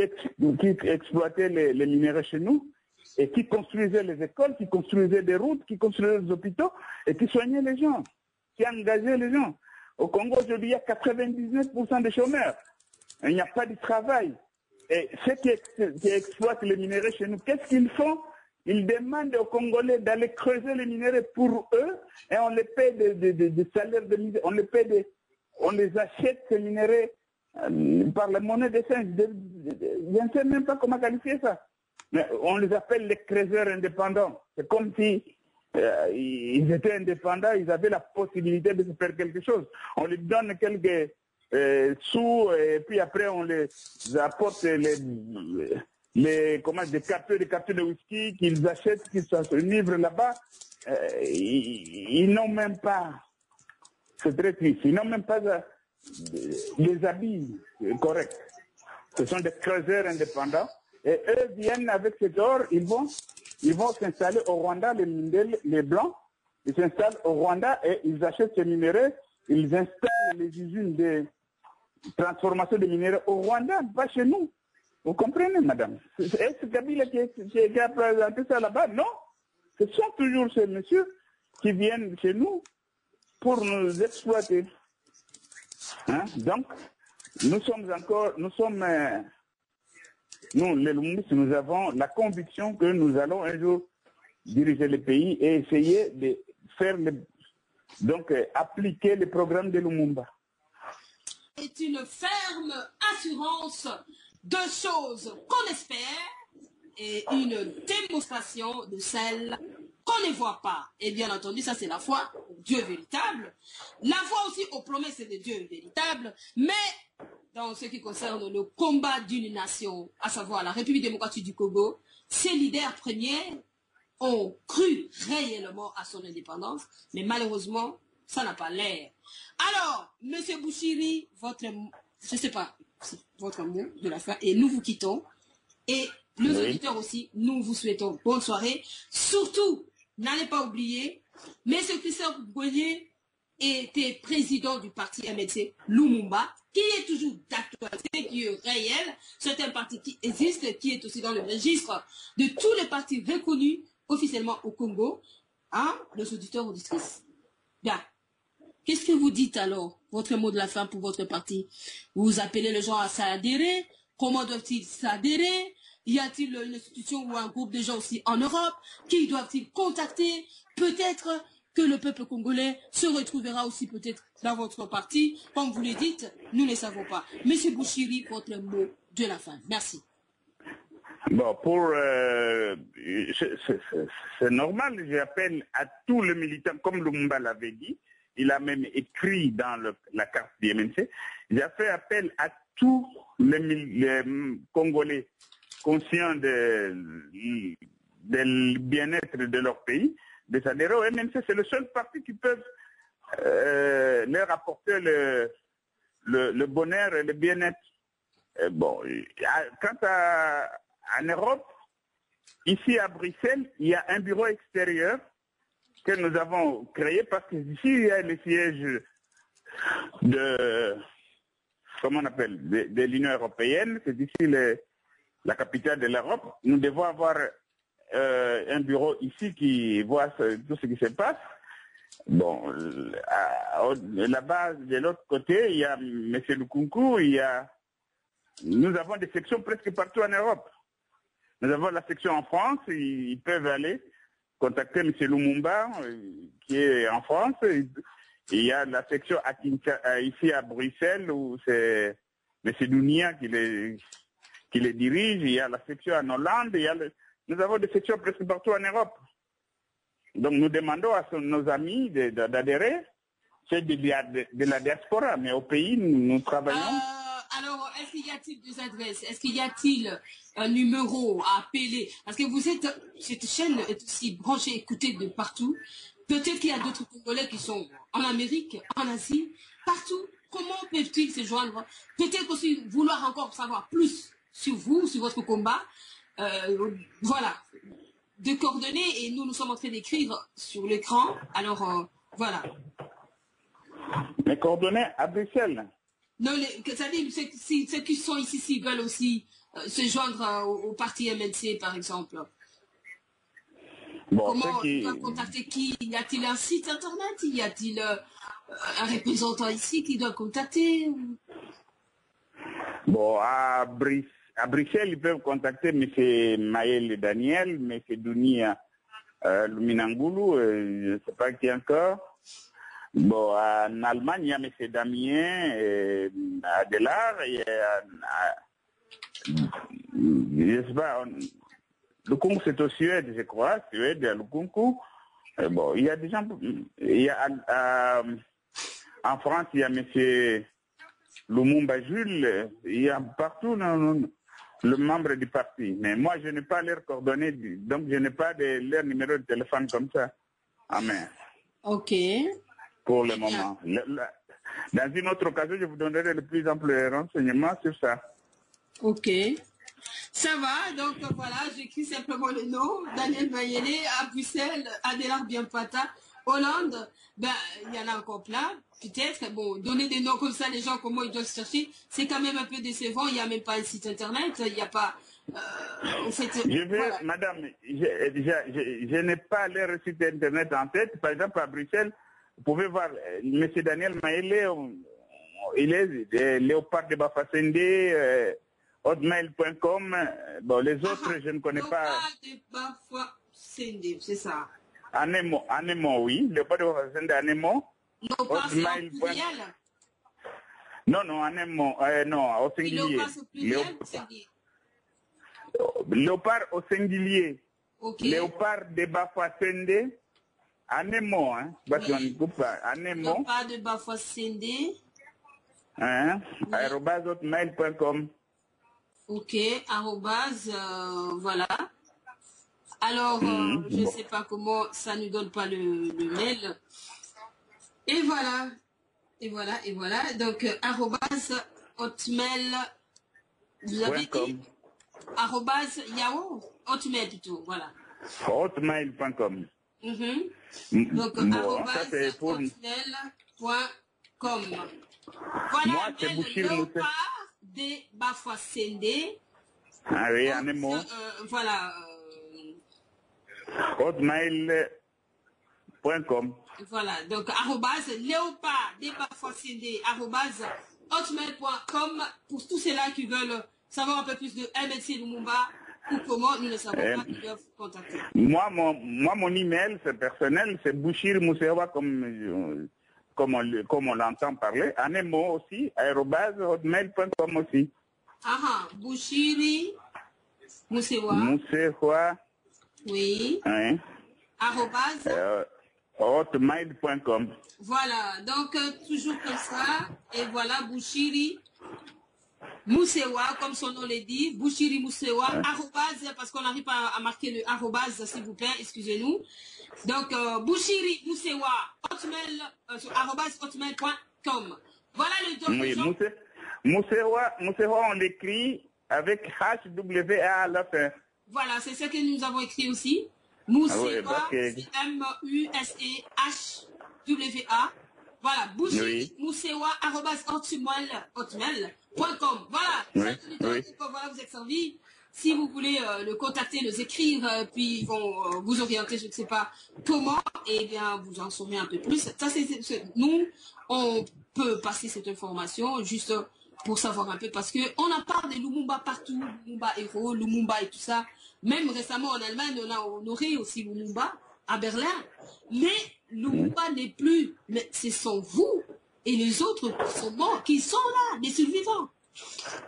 exploitaient les minéraux chez nous et qui construisaient les écoles, qui construisaient des routes, qui construisaient des hôpitaux et qui soignaient les gens, qui engageaient les gens. Au Congo, aujourd'hui, il y a 99% de chômeurs. Il n'y a pas de travail. Et ceux qui exploitent les minéraux chez nous, qu'est-ce qu'ils font? Ils demandent aux Congolais d'aller creuser les minéraux pour eux et on les paie des salaires de misère, on les achète ces minéraux par la monnaie des singes. Je ne sais même pas comment qualifier ça. Mais on les appelle les creuseurs indépendants. C'est comme si ils étaient indépendants, ils avaient la possibilité de se faire quelque chose. On leur donne quelques sous et puis après on les apporte des cartons de whisky qu'ils achètent, qu'ils se livrent là-bas. Ils n'ont même pas, c'est très triste, ils n'ont même pas des habits corrects. Ce sont des creuseurs indépendants et eux viennent avec cet or, ils vont s'installer au Rwanda, les Blancs, ils s'installent au Rwanda et ils achètent ces minéraux, ils installent les usines de transformation des minéraux au Rwanda, pas chez nous. Vous comprenez, madame? Est-ce Kabila qui a présenté ça là-bas? Non. Ce sont toujours ces messieurs qui viennent chez nous pour nous exploiter. Hein? Donc, nous, les Lumumbistes, nous avons la conviction que nous allons un jour diriger le pays et essayer de faire appliquer le programme de Lumumba. C'est une ferme assurance de choses qu'on espère et une démonstration de celle qu'on ne voit pas. Et bien entendu, ça c'est la foi au Dieu véritable. La foi aussi aux promesses de Dieu véritable, mais dans ce qui concerne le combat d'une nation, à savoir la République démocratique du Congo, ses leaders premiers ont cru réellement à son indépendance, mais malheureusement, ça n'a pas l'air. Alors, Monsieur Bouchiri, votre mot de la fin, et nous vous quittons. Et nos auditeurs aussi, nous vous souhaitons bonne soirée. Surtout, n'allez pas oublier, M. Christophe Goyer était président du parti MNC Lumumba, qui est toujours d'actualité, qui est réel. C'est un parti qui existe, qui est aussi dans le registre de tous les partis reconnus officiellement au Congo. Hein, nos auditeurs, auditrices. Bien. Qu'est-ce que vous dites alors, votre mot de la fin pour votre parti? Vous appelez les gens à s'adhérer? Comment doivent-ils s'adhérer? Y a-t-il une institution ou un groupe de gens aussi en Europe? Qui doivent-ils contacter? Peut-être que le peuple congolais se retrouvera aussi peut-être dans votre parti. Comme vous le dites, nous ne savons pas. Monsieur Bouchiri, votre mot de la fin. Merci. Bon, c'est normal, j'appelle à tous les militants, comme Lumumba l'avait dit, il a même écrit dans la carte du MNC, j'ai fait appel à tous les Congolais conscients du bien-être de leur pays, de s'adhérer au MNC. C'est le seul parti qui peut leur apporter le bonheur et le bien-être. Bon, quant en Europe, ici à Bruxelles, il y a un bureau extérieur que nous avons créé parce que ici il y a le siège de, comment on appelle, de l'Union européenne, c'est ici la capitale de l'Europe. Nous devons avoir un bureau ici qui voit tout ce qui se passe. Bon, là-bas, de l'autre côté, il y a M. Lukunku, nous avons des sections presque partout en Europe. Nous avons la section en France, ils peuvent aller contacter M. Lumumba, qui est en France. Il y a la section ici à Bruxelles, où c'est M. Dounia qui les dirige. Il y a la section en Hollande. Nous avons des sections presque partout en Europe. Donc nous demandons à nos amis d'adhérer. C'est de la diaspora, mais au pays, nous travaillons. Alors, est-ce qu'il y a-t-il des adresses? Est-ce qu'il y a-t-il un numéro à appeler? Parce que cette chaîne est aussi branchée, écoutée de partout. Peut-être qu'il y a d'autres Congolais qui sont en Amérique, en Asie, partout. Comment peuvent-ils se joindre? Peut-être aussi vouloir encore savoir plus sur vous, sur votre combat. Voilà. De coordonnées, et nous sommes en train d'écrire sur l'écran. Alors, voilà. Les coordonnées à Bruxelles? Non, c'est-à-dire ceux qui sont ici veulent aussi se joindre au parti MNC, par exemple. Bon, comment on doit contacter qui? Y a-t-il un site internet? Y a-t-il un représentant ici qui doit contacter? Bon, à Bruxelles, ils peuvent contacter M. Maël Daniel, M. Dounia Luminangulu, je ne sais pas qui encore. Bon, en Allemagne, il y a M. Damien Adelard, je ne sais pas, Lukunku c'est au Suède, je crois, Suède, à Lukunku. Bon, il y a des gens, en France, il y a M. Lumumba Jules, il y a partout le membre du parti. Mais moi, je n'ai pas leurs coordonnées, donc je n'ai pas leur numéro de téléphone comme ça. Amen. Ok. Pour le moment. Dans une autre occasion, je vous donnerai de plus amples renseignements sur ça. Ok. Ça va, donc voilà, j'écris simplement le nom. Daniel Mayele à Bruxelles, Adelard Bienpata, Hollande. Ben, il y en a encore plein, peut-être. Bon, donner des noms comme ça, les gens, comment ils doivent se chercher, c'est quand même un peu décevant. Il n'y a même pas un site internet, il n'y a pas... voilà. Madame, je n'ai pas leur site internet en tête. Par exemple, à Bruxelles, vous pouvez voir M. Daniel Maëlé, il est Léopard de Bafasende, hotmail.com. Bon, les autres, je ne connais pas. Léopard de Bafasende, c'est ça. Anemo, oui. Léopard de Bafasende, Anemo. Léopard, c'est en pluriel? Non, Anemo, non, au singulier. Léopard, c'est pluriel? Léopard au singulier. Okay. Léopard de Bafasende. Anemo, hein, parce qu'on ne coupe pas. Anemo. Léopard de Bafasende. Hein, oui. @hotmail.com. Ok, voilà. Alors, je ne sais pas comment ça ne nous donne pas le mail. Et voilà. Donc, @hotmail, vous avez dit @yahoo, hotmail plutôt, voilà. Hotmail.com. Donc, hotmail.com. Voilà, moi, c'est Léopard de Bafasende. Ah oui, un mot. Voilà. Hotmail.com. Voilà, donc léopard de Bafasende, hotmail.com pour tous ceux-là qui veulent savoir un peu plus de MNC Lumumba ou comment, nous ne savons pas, ils doivent contacter. Moi, mon email, c'est personnel, c'est Bouchir Moussewa, comme on l'entend parler. En un mot aussi, @hotmail.com aussi. Bouchiri Moussewa. Moussewa. Oui. Hein? Arrobase. Hotmail.com. Voilà, donc toujours comme ça. Et voilà, Bouchiri Moussewa, comme son nom le dit. Bouchiri Moussewa, arrobase, parce qu'on n'arrive pas à marquer le arrobase, s'il vous plaît, excusez-nous. Donc, Bouchiri Moussewa, arrobase hotmail.com. Voilà le document. Oui, Moussewa, on l'écrit avec HWA à la fin. Voilà, c'est ce que nous avons écrit aussi. Moussewa, M-U-S-E-H-W-A. Voilà, Bouchiri Moussewa, arrobase hotmail.com. Voilà, voilà, vous êtes servi. Si vous voulez le contacter, les écrire, puis ils vont vous orienter, je ne sais pas comment, et bien vous en saurez un peu plus. Ça, nous, on peut passer cette information juste pour savoir un peu, parce qu'on en parle de Lumumba partout, Lumumba héros, Lumumba et tout ça. Même récemment en Allemagne, on a honoré aussi Lumumba à Berlin. Mais Lumumba n'est plus, mais ce sont vous et les autres qui sont morts, qui sont là, les survivants.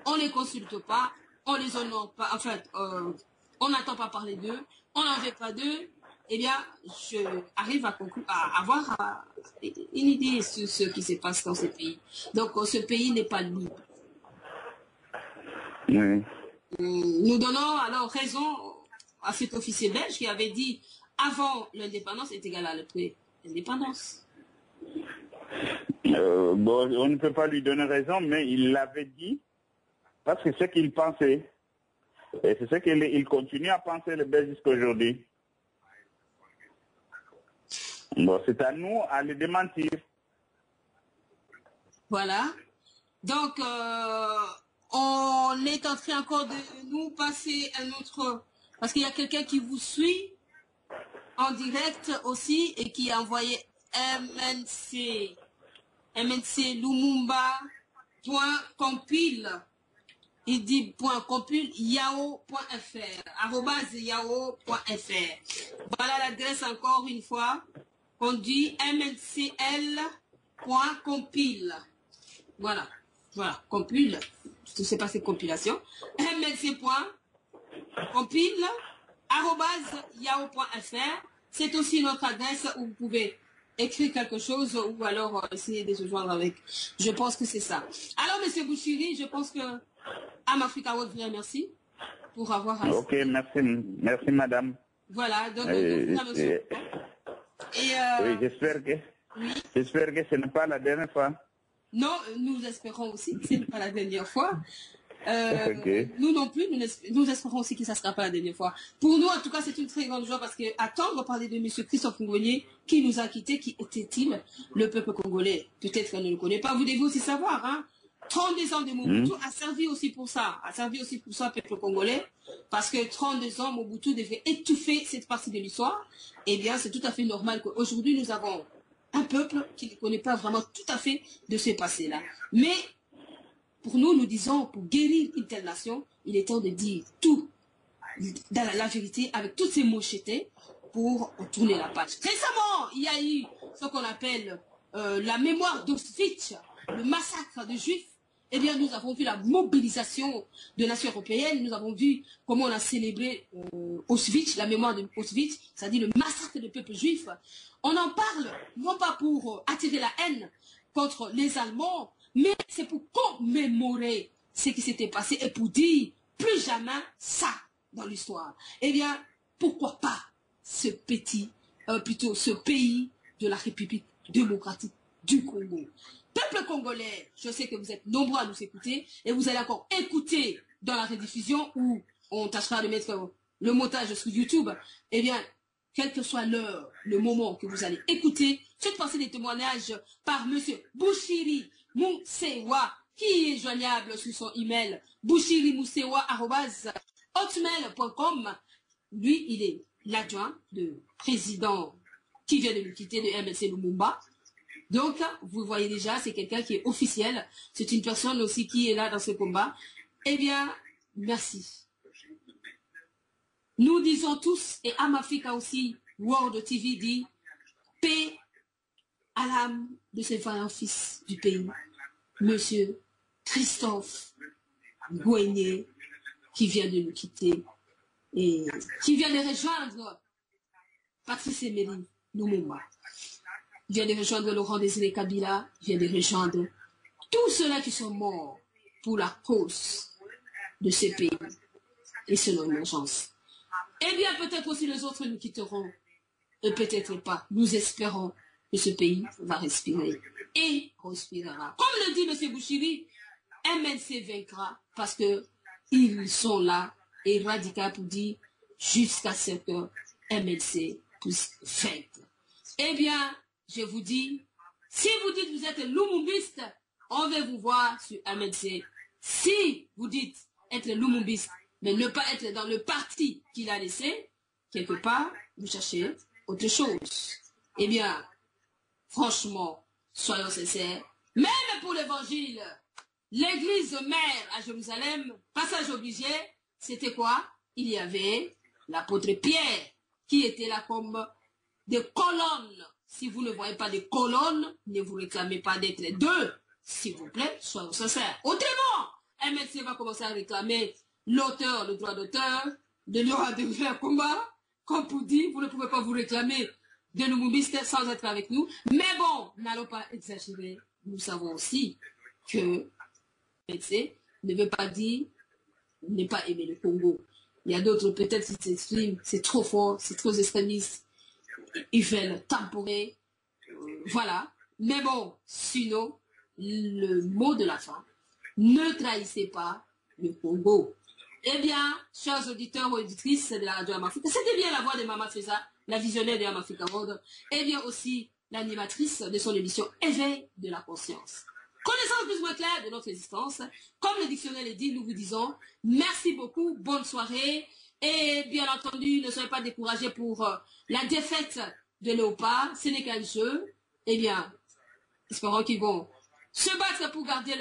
On ne les consulte pas, on les honore pas, en fait, on n'entend pas parler d'eux, on n'en veut pas d'eux. Eh bien, je arrive à avoir une idée sur ce qui se passe dans ce pays. Donc, ce pays n'est pas libre. Oui. Nous donnons alors raison à cet officier belge qui avait dit avant l'indépendance est égal à l'indépendance. Bon, on ne peut pas lui donner raison, mais il l'avait dit parce que c'est ce qu'il pensait. Et c'est ce qu'il continue à penser, le Belge, jusqu'à aujourd'hui. Bon, c'est à nous à le démentir. Voilà. Donc, on est en train encore de nous passer un autre... Parce qu'il y a quelqu'un qui vous suit en direct aussi et qui a envoyé MNC Lumumba.compile. Il dit .compile yao.fr @yao.fr. Voilà l'adresse encore une fois. On dit mncl.compile. Voilà. Voilà. Compile. Je ne sais pas c'est compilation. mnc.compile @yao.fr. C'est aussi notre adresse où vous pouvez écrire quelque chose ou alors essayer de se joindre avec. Je pense que c'est ça. Alors, M. Bouchiri, je pense que Africa World vous remercie pour avoir assisté. Ok, merci madame. Voilà, donc oui, j'espère que ce n'est pas la dernière fois. Non, nous espérons aussi que ce n'est pas la dernière fois. Okay. Nous non plus, nous espérons aussi que ça ne sera pas la dernière fois. Pour nous, en tout cas, c'est une très grande joie parce que attendre parler de M. Christophe Ngouenye, qui nous a quittés, qui était-il? Le peuple congolais, peut-être qu'on ne le connaît pas, vous devez aussi savoir, hein. 32 ans de Mobutu a servi aussi pour ça, peuple congolais, parce que 32 ans, Mobutu devait étouffer cette partie de l'histoire. Eh bien, c'est tout à fait normal qu'aujourd'hui, nous avons un peuple qui ne connaît pas vraiment tout à fait de ce passé-là. Mais, pour nous, nous disons, pour guérir une telle nation, il est temps de dire tout, dans la vérité, avec toutes ces mochetés, pour tourner la page. Récemment, il y a eu ce qu'on appelle la mémoire d'Auschwitz, le massacre des Juifs. Eh bien, nous avons vu la mobilisation de nations européennes, nous avons vu comment on a célébré Auschwitz, la mémoire de Auschwitz, c'est-à-dire le massacre des peuples juifs. On en parle, non pas pour attirer la haine contre les Allemands, mais c'est pour commémorer ce qui s'était passé et pour dire plus jamais ça dans l'histoire. Eh bien, pourquoi pas ce pays de la République démocratique du Congo. Peuple congolais, je sais que vous êtes nombreux à nous écouter et vous allez encore écouter dans la rediffusion où on tâchera de mettre le montage sur YouTube. Eh bien, quelle que soit l'heure, le moment que vous allez écouter, cette partie des témoignages par M. Bouchiri Moussewa, qui est joignable sur son email bouchirimoussewa@hotmail.com. Lui, il est l'adjoint de président qui vient de nous quitter de MNC Lumumba. Donc, vous voyez déjà, c'est quelqu'un qui est officiel. C'est une personne aussi qui est là dans ce combat. Eh bien, merci. Nous disons tous, et Africa aussi, World TV dit, paix à l'âme de ce vaillant fils du pays, Monsieur Christophe Ngouenye, qui vient de nous quitter et qui vient de rejoindre Patrice Emery Lumumba, vient de rejoindre Laurent Désiré Kabila, vient de rejoindre tous ceux-là qui sont morts pour la cause de ce pays et selon l'urgence. Eh bien, peut-être aussi les autres nous quitteront, et peut-être pas. Nous espérons que ce pays va respirer et respirera. Comme le dit M. Bouchiri, MNC vaincra parce que ils sont là et radicaux pour dire jusqu'à ce que MNC puisse vaincre. Eh bien, je vous dis, si vous dites que vous êtes lumumbiste, on va vous voir sur MNC. Si vous dites être lumumbiste, mais ne pas être dans le parti qu'il a laissé, quelque part, vous cherchez autre chose. Eh bien, franchement, soyons sincères, même pour l'évangile, l'église mère à Jérusalem, passage obligé, c'était quoi? Il y avait l'apôtre Pierre, qui était là comme des colonnes. Si vous ne voyez pas des colonnes, ne vous réclamez pas d'être deux. S'il vous plaît, soyons sincères. Autrement, MNC va commencer à réclamer l'auteur, le droit d'auteur, de l'heure de combat. Comme pour dire, vous ne pouvez pas vous réclamer de lumumbistes sans être avec nous. Mais bon, n'allons pas exagérer. Nous savons aussi que MNC ne veut pas dire ne pas aimer le Congo. Il y a d'autres, peut-être, qui s'expriment, c'est trop fort, c'est trop extrémiste. Ils veulent temporer. Voilà. Mais bon, sinon, le mot de la fin, ne trahissez pas le Congo. Eh bien, chers auditeurs ou auditrices de la radio Amafrika, c'était bien la voix de Mama Feza, la visionnaire de Amafrika World, et bien aussi l'animatrice de son émission Éveil de la conscience. Connaissance plus ou moins claire de notre existence. Comme le dictionnaire le dit, nous vous disons merci beaucoup, bonne soirée, et bien entendu, ne soyez pas découragés pour la défaite de Léopard, ce n'est qu'un jeu. Eh bien, espérons qu'ils vont se battre pour garder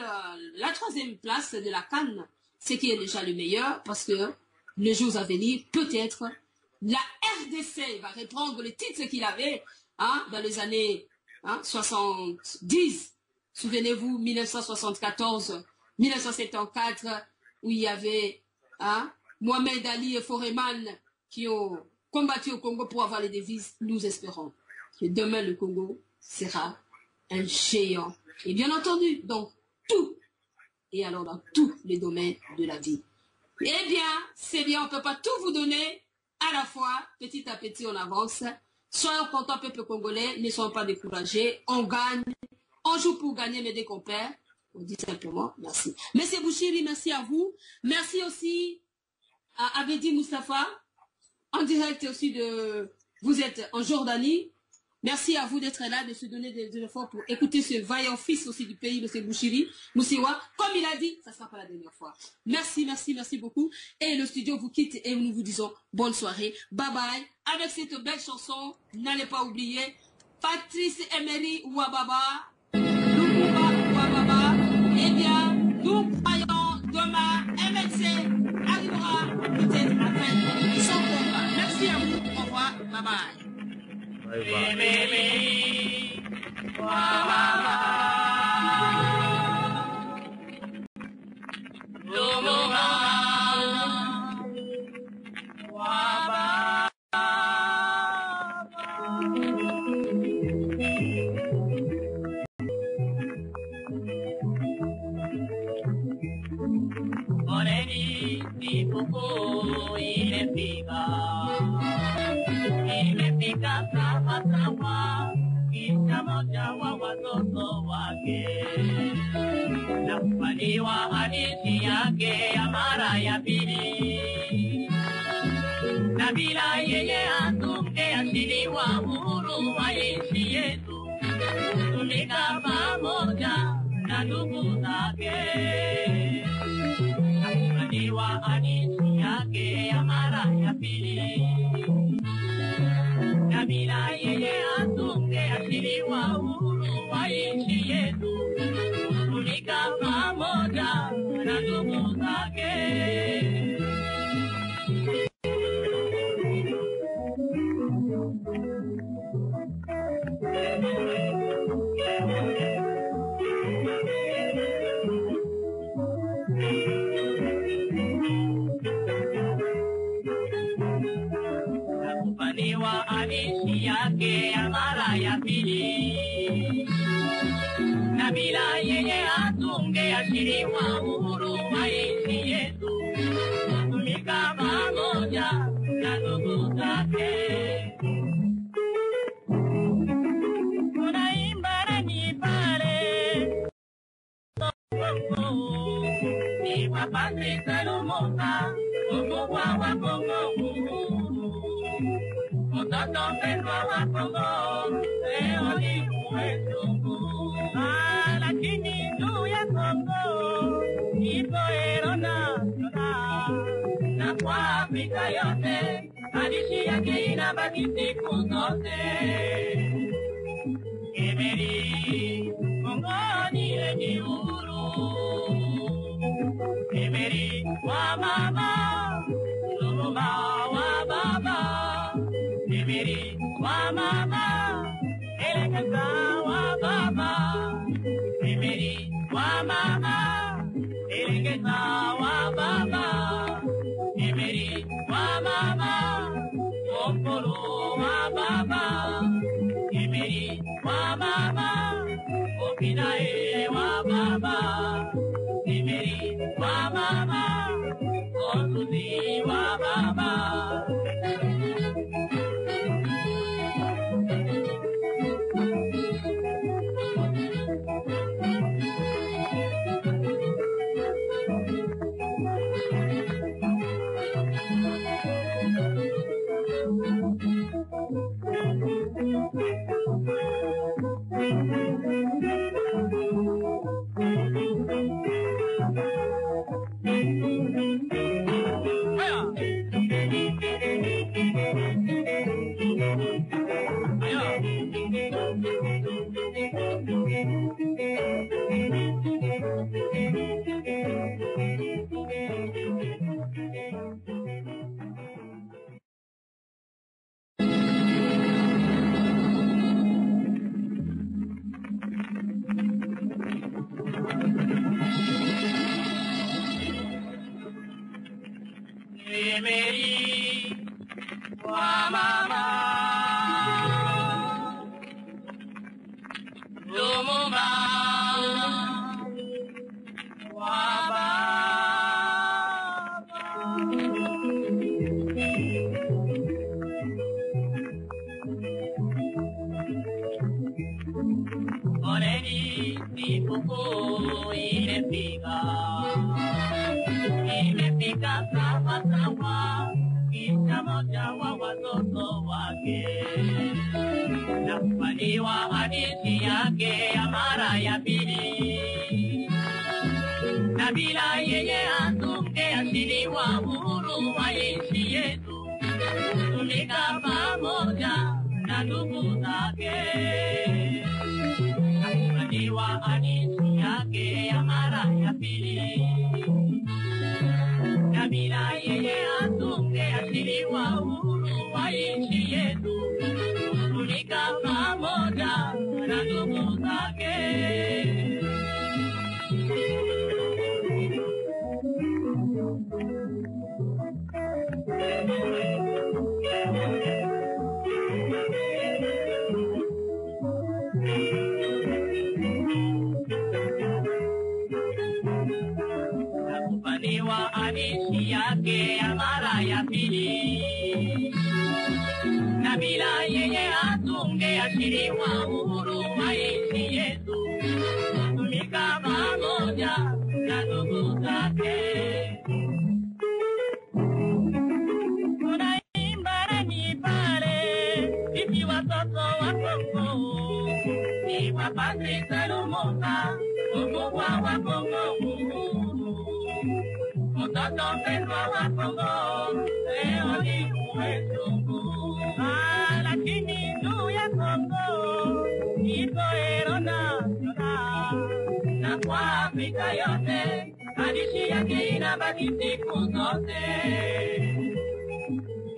la troisième place de la CAN, ce qui est déjà le meilleur, parce que les jours à venir, peut-être, la RDC va reprendre le titre qu'il avait dans les années 70. Souvenez-vous, 1974, 1974, où il y avait Mohamed Ali et Foreman qui ont combattu au Congo pour avoir les devises. Nous espérons que demain le Congo sera un géant. Et bien entendu, dans tout, et alors dans tous les domaines de la vie. Eh bien, c'est bien, on ne peut pas tout vous donner à la fois, petit à petit on avance. Soyons contents, peuple congolais, ne soyons pas découragés, on gagne, on joue pour gagner, mais dès qu'on perd, on dit simplement merci. Monsieur Bouchiri, merci à vous. Merci aussi à Abedi Moustapha, en direct aussi de... Vous êtes en Jordanie. Merci à vous d'être là, de se donner des efforts pour écouter ce vaillant fils aussi du pays, M. Bouchiri, Moussiwa. Comme il a dit, ça ne sera pas la dernière fois. Merci, merci, merci beaucoup. Et le studio vous quitte et nous vous disons bonne soirée. Bye bye. Avec cette belle chanson, n'allez pas oublier Patrice Emery Ouababa, Lumumba Ouababa. Eh bien, nous croyons demain, MNC arrivera peut-être à vaincre son combat. Merci à vous. Au revoir. Bye bye. Bye bye. Na kufaniwa hadithi yake ya mara ya pili, na bila yeye hatungeachiliwa huru wa nchi yetu, kutumika pamoja na ndugu zake. Na kufaniwa hadithi yake ya mara ya pili, na bila yeye hatungeachiliwa huru wa nchi yetu, kutumika pamoja na ndugu zake. yake ya mara ya pili, na bila yeye hatungeashiriwa uhuru wa nchi yetu, kutumika pamoja na ndugu zake. Tunaimba nani pale Kongo, ni kwa Patrice Lumumba, mkubwa wa Kongo uhuru, mtoto mpendwa wa Kongo, leo ni wetu. Lakini juu ya Kongo ipo Erona na kwa Afrika yote hadithi yake inabaki siku zote. Emery, Kongo ni lenye uhuru. Emery wa mama, Lumumba wa baba. Emery wa mama, Elekeza wa baba. Emery wa mama, Elekeza wa baba. Emery wa mama, Okolo wa baba. Emery wa mama, Okinae wa baba. Emery wa mama, Osuzi wa baba. Emery wa mama, Lumumba wa baba. Oneni sikukuu imefika sawa sawa, kisha moja wa watoto wake na kufaniwa hadithi yake ya mara ya pili, na bila yeye hatungeashiriwa uhuru wa nchi yetu, kutumika pamoja na ndugu zake. Na kufaniwa hadithi yake ya mara ya pili, na bila yeye hatungeashiriwa uhuru wa nchi yetu, kutumika pamoja na ndugu zake. Nakufaniwa hadithi yake ya mara ya pili, na bila yeye hatungeashiriwa uhuru wa nchi yetu, kutumika pamoja na ndugu zake. Tunaimba nani pale sisi watoto wa Kongo, ni kwa Patrice Lumumba, mkubwa wa Kongo uhuru, mtoto mpendwa wa Kongo, leo ni wetu. Lakini juu ya Kongo ipo Erona na kwa Afrika yote hadithi yake inabaki siku zote.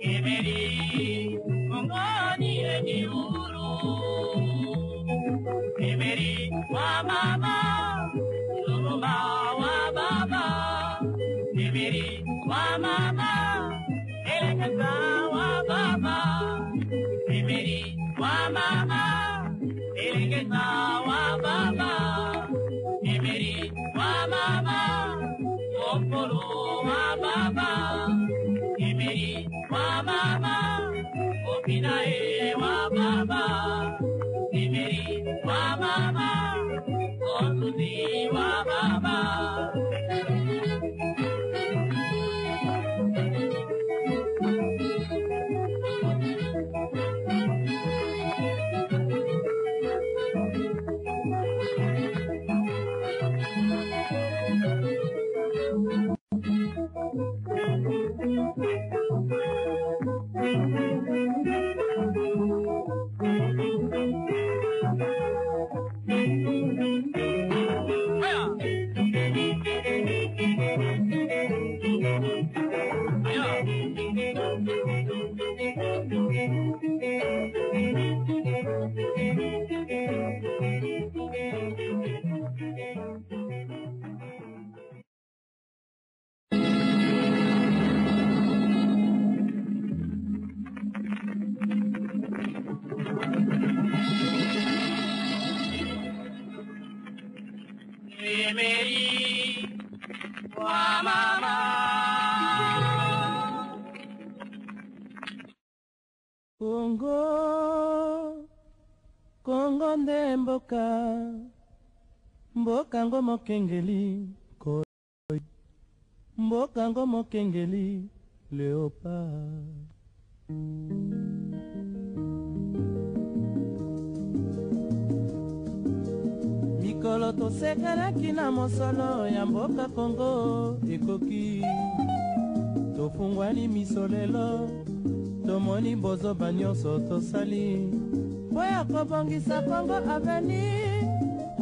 Emery, Kongo ni lenye uhuru. Emery wa mama, Lumumba wa baba. Emery wa mama, Elekeza wa baba. Emery wa Emery, wa mama. Congo, Congo nde mboka, mboka ngo mokengeli, mboka ngo mokengeli, Léopard. Mikolo tosekelaki na mosolo ya mboka Congo ekoki, tofungwani miso lelo, tomoni bozoba nyonso tosali mpo ya kobongisa Congo avenir.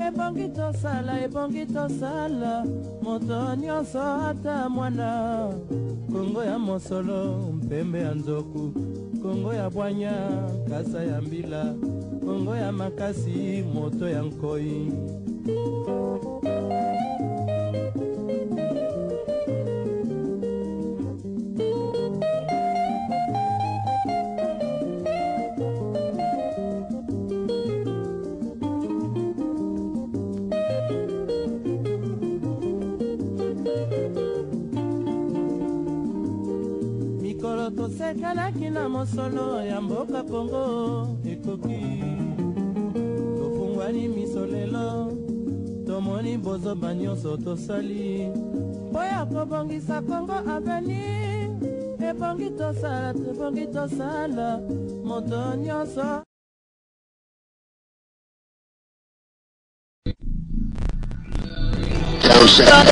Ebongi tosala moto nyonso ata mwana. Congo ya mosolo mpembe ya nzoku, Congo ya bwanya kasa ya mbila, Congo ya makasi moto ya nkoi. Mikolo tosekelaki na mosolo ya mboka Congo ekoki, tofungwani miso lelo, tomoni bozoba nyonso tosali mpo ya kobongisa Congo avenir. Ebongi tosala moto nyonso. Closer.